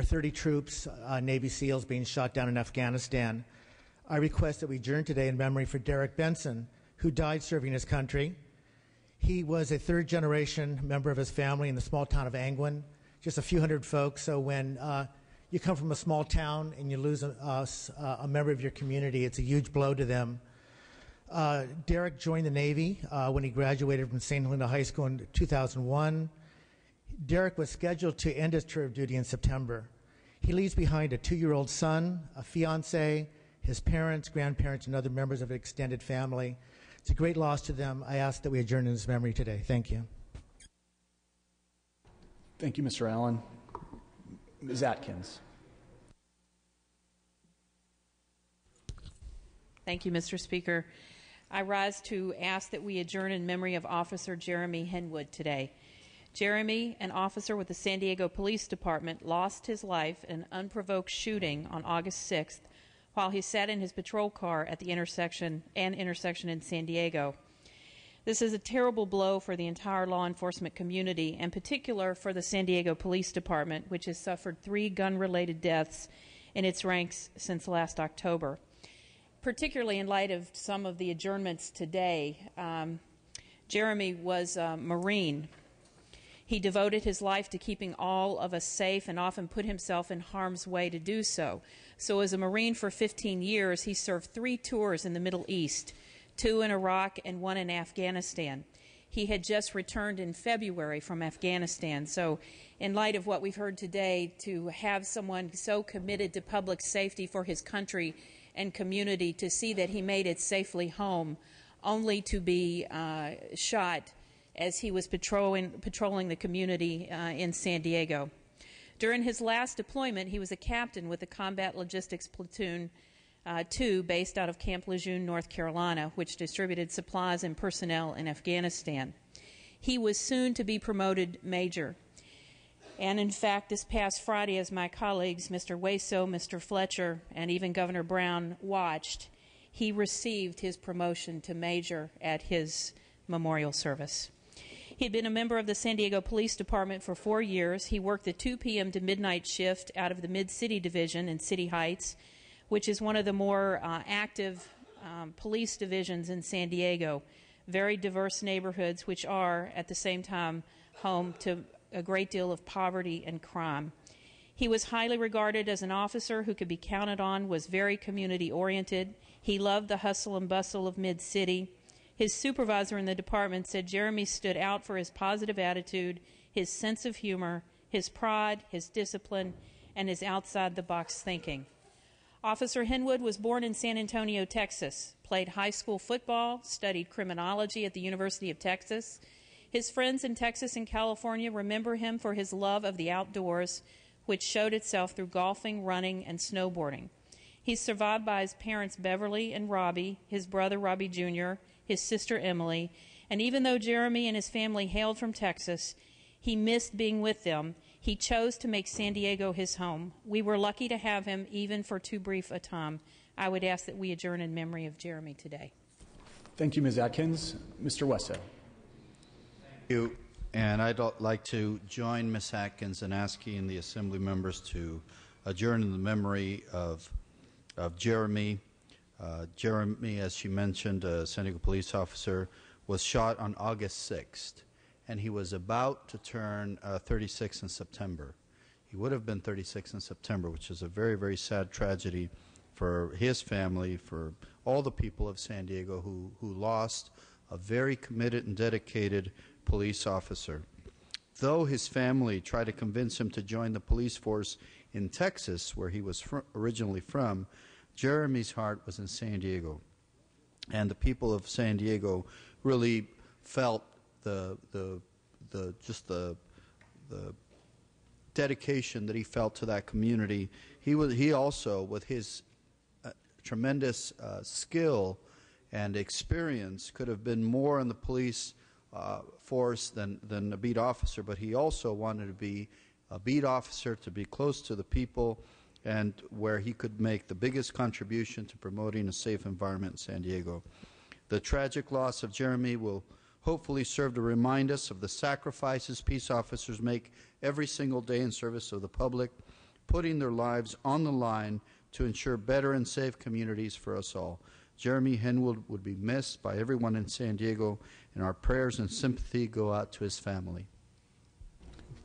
30 troops, Navy SEALs, being shot down in Afghanistan. I request that we adjourn today in memory for Derek Benson, who died serving his country. He was a third-generation member of his family in the small town of Angwin, just a few hundred folks. So when you come from a small town and you lose a member of your community, it's a huge blow to them. Derek joined the Navy when he graduated from St. Helena High School in 2001. Derek was scheduled to end his tour of duty in September. He leaves behind a 2-year-old son, a fiancé, his parents, grandparents, and other members of an extended family. It's a great loss to them. I ask that we adjourn in his memory today. Thank you. Thank you, Mr. Allen. Ms. Atkins. Thank you, Mr. Speaker. I rise to ask that we adjourn in memory of Officer Jeremy Henwood today. Jeremy, an officer with the San Diego Police Department, lost his life in an unprovoked shooting on August 6th while he sat in his patrol car at the intersection in San Diego. This is a terrible blow for the entire law enforcement community, in particular for the San Diego Police Department, which has suffered 3 gun-related deaths in its ranks since last October. Particularly in light of some of the adjournments today, Jeremy was a Marine. He devoted his life to keeping all of us safe and often put himself in harm's way to do so. So as a Marine for 15 years, he served 3 tours in the Middle East, 2 in Iraq and 1 in Afghanistan. He had just returned in February from Afghanistan. So in light of what we've heard today, to have someone so committed to public safety for his country and community, to see that he made it safely home, only to be shot as he was patrolling the community in San Diego. During his last deployment, he was a captain with the Combat Logistics Platoon 2, based out of Camp Lejeune, North Carolina, which distributed supplies and personnel in Afghanistan. He was soon to be promoted major. And in fact, this past Friday, as my colleagues, Mr. Waso, Mr. Fletcher, and even Governor Brown watched, he received his promotion to major at his memorial service. He had been a member of the San Diego Police Department for 4 years. He worked the 2 p.m. to midnight shift out of the Mid-City Division in City Heights, which is one of the more active police divisions in San Diego. Very diverse neighborhoods, which are, at the same time, home to a great deal of poverty and crime. He was highly regarded as an officer who could be counted on, was very community-oriented. He loved the hustle and bustle of Mid-City. His supervisor in the department said Jeremy stood out for his positive attitude, his sense of humor, his pride, his discipline, and his outside-the-box thinking. Officer Henwood was born in San Antonio, Texas, played high school football, studied criminology at the University of Texas. His friends in Texas and California remember him for his love of the outdoors, which showed itself through golfing, running, and snowboarding. He's survived by his parents Beverly and Robbie, his brother Robbie Jr., his sister Emily, and even though Jeremy and his family hailed from Texas, he missed being with them. He chose to make San Diego his home. We were lucky to have him, even for too brief a time. I would ask that we adjourn in memory of Jeremy today. Thank you, Ms. Atkins. Mr. Wesso. Thank you. And I'd like to join Ms. Atkins in asking the Assembly members to adjourn in the memory of Jeremy. Jeremy, as she mentioned, a San Diego police officer, was shot on August 6th, and he was about to turn 36 in September. He would have been 36 in September, which is a very, very sad tragedy for his family, for all the people of San Diego who lost a very committed and dedicated police officer. Though his family tried to convince him to join the police force in Texas, where he was originally from, Jeremy's heart was in San Diego. And the people of San Diego really felt the dedication that he felt to that community. He also, with his tremendous skill and experience, could have been more in the police force than a beat officer, but he also wanted to be a beat officer, to be close to the people, and where he could make the biggest contribution to promoting a safe environment in San Diego. The tragic loss of Jeremy will hopefully serve to remind us of the sacrifices peace officers make every single day in service of the public, putting their lives on the line to ensure better and safe communities for us all. Jeremy Henwood would be missed by everyone in San Diego, and our prayers and sympathy go out to his family.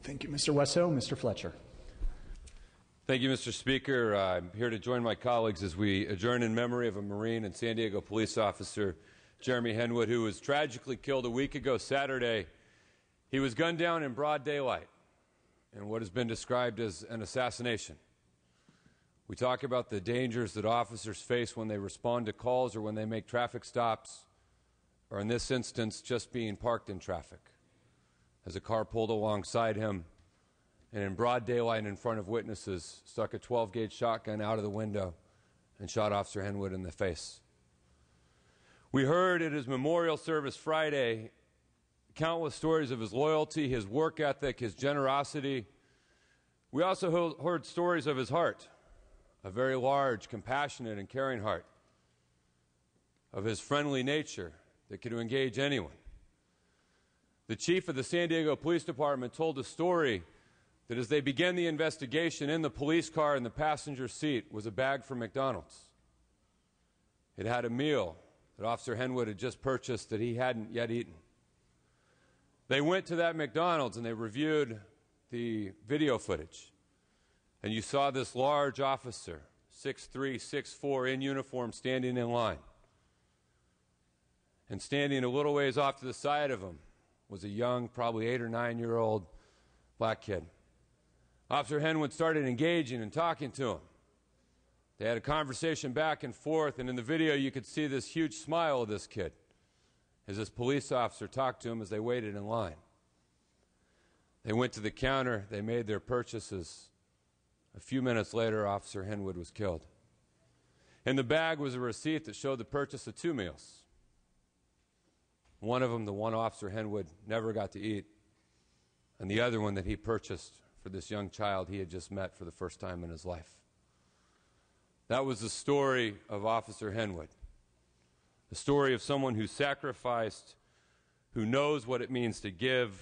Thank you, Mr. Wesso. Mr. Fletcher. Thank you, Mr. Speaker. I'm here to join my colleagues as we adjourn in memory of a Marine and San Diego police officer, Jeremy Henwood, who was tragically killed a week ago Saturday. He was gunned down in broad daylight in what has been described as an assassination. We talk about the dangers that officers face when they respond to calls or when they make traffic stops, or in this instance, just being parked in traffic, as a car pulled alongside him and in broad daylight in front of witnesses stuck a 12-gauge shotgun out of the window and shot Officer Henwood in the face. We heard at his memorial service Friday countless stories of his loyalty, his work ethic, his generosity. We also heard stories of his heart, a very large, compassionate, and caring heart, of his friendly nature that could engage anyone. The chief of the San Diego Police Department told a story that as they began the investigation, in the police car in the passenger seat was a bag from McDonald's. It had a meal that Officer Henwood had just purchased that he hadn't yet eaten. They went to that McDonald's and they reviewed the video footage. And you saw this large officer, 6'3", 6'4", in uniform, standing in line. And standing a little ways off to the side of him was a young, probably 8 or 9-year-old black kid. Officer Henwood started engaging and talking to him. They had a conversation back and forth, and in the video you could see this huge smile of this kid as this police officer talked to him as they waited in line. They went to the counter, they made their purchases. A few minutes later, Officer Henwood was killed. In the bag was a receipt that showed the purchase of 2 meals. One of them, the one Officer Henwood never got to eat, and the other one that he purchased for this young child he had just met for the first time in his life. That was the story of Officer Henwood, the story of someone who sacrificed, who knows what it means to give.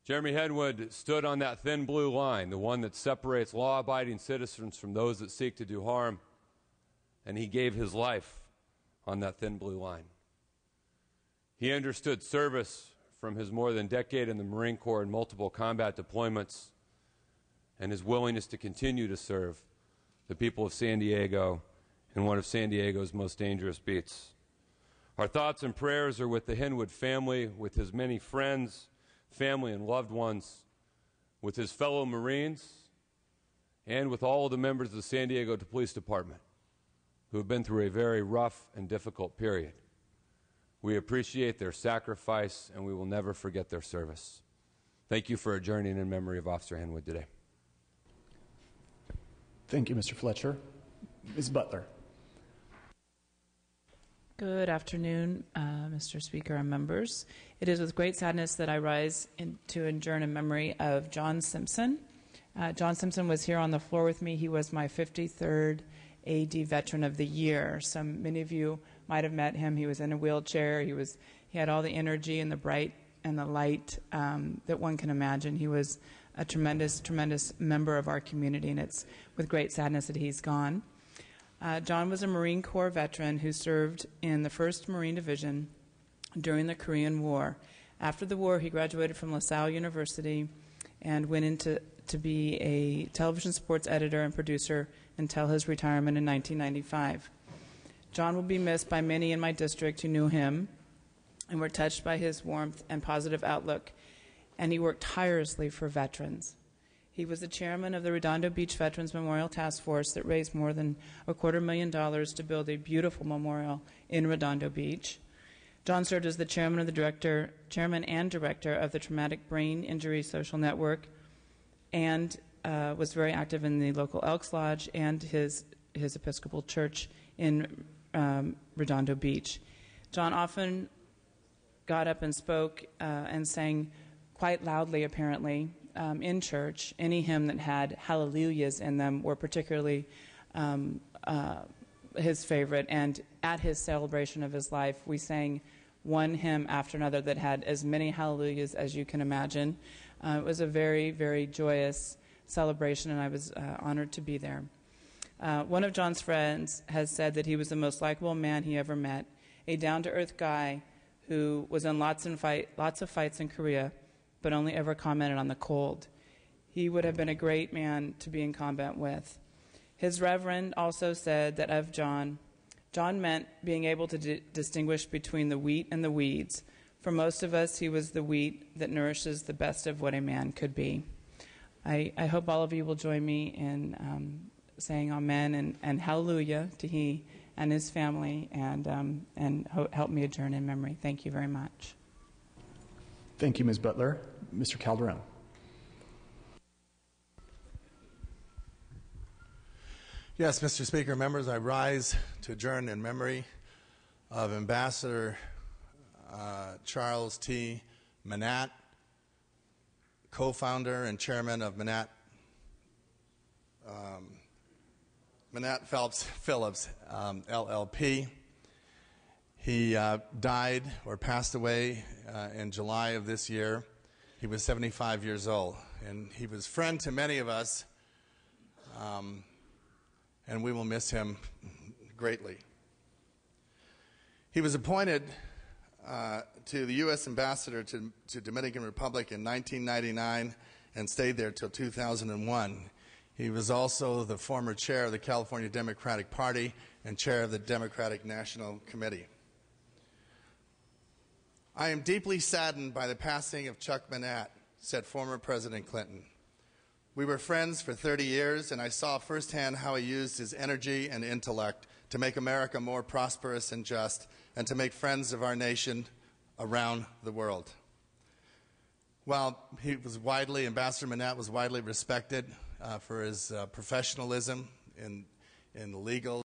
Jeremy Henwood stood on that thin blue line, the one that separates law-abiding citizens from those that seek to do harm, and he gave his life on that thin blue line. He understood service from his more than decade in the Marine Corps and multiple combat deployments, and his willingness to continue to serve the people of San Diego in one of San Diego's most dangerous beats. Our thoughts and prayers are with the Henwood family, with his many friends, family, and loved ones, with his fellow Marines, and with all of the members of the San Diego Police Department who have been through a very rough and difficult period. We appreciate their sacrifice, and we will never forget their service. Thank you for adjourning in memory of Officer Henwood today. Thank you, Mr. Fletcher. Ms. Butler. Good afternoon, Mr. Speaker and members. It is with great sadness that I rise to adjourn in memory of John Simpson. John Simpson was here on the floor with me. He was my 53rd AD Veteran of the Year. Many of you might have met him. He was in a wheelchair. He had all the energy and the bright and the light that one can imagine. He was a tremendous, tremendous member of our community, and it's with great sadness that he's gone. John was a Marine Corps veteran who served in the 1st Marine Division during the Korean War. After the war, he graduated from LaSalle University and went into to be a television sports editor and producer until his retirement in 1995. John will be missed by many in my district who knew him and were touched by his warmth and positive outlook, and he worked tirelessly for veterans. He was the chairman of the Redondo Beach Veterans Memorial Task Force that raised more than $250,000 to build a beautiful memorial in Redondo Beach. John served as the chairman and director of the Traumatic Brain Injury Social Network, and was very active in the local Elks Lodge and his Episcopal Church in Redondo Beach. John often got up and spoke and sang quite loudly, apparently, in church. Any hymn that had hallelujahs in them were particularly his favorite, and at his celebration of his life, we sang one hymn after another that had as many hallelujahs as you can imagine. It was a very, very joyous celebration, and I was honored to be there. One of John's friends has said that he was the most likable man he ever met, a down-to-earth guy who was in lots of fights in Korea, but only ever commented on the cold. He would have been a great man to be in combat with. His reverend also said that of John meant being able to distinguish between the wheat and the weeds. For most of us, he was the wheat that nourishes the best of what a man could be. I hope all of you will join me in saying amen and hallelujah to he and his family, and help me adjourn in memory. Thank you very much. Thank you, Ms. Butler. Mr. Calderon. Yes, Mr. Speaker, members, I rise to adjourn in memory of Ambassador Charles T. Manat, co-founder and chairman of Manat Phelps Phillips, LLP. He died or passed away in July of this year. He was 75 years old, and he was a friend to many of us, and we will miss him greatly. He was appointed to the U.S. ambassador to Dominican Republic in 1999 and stayed there till 2001. He was also the former chair of the California Democratic Party and chair of the Democratic National Committee. I am deeply saddened by the passing of Chuck Manat, said former President Clinton. We were friends for 30 years, and I saw firsthand how he used his energy and intellect to make America more prosperous and just, and to make friends of our nation around the world. While Ambassador Manat was widely respected for his professionalism in the legal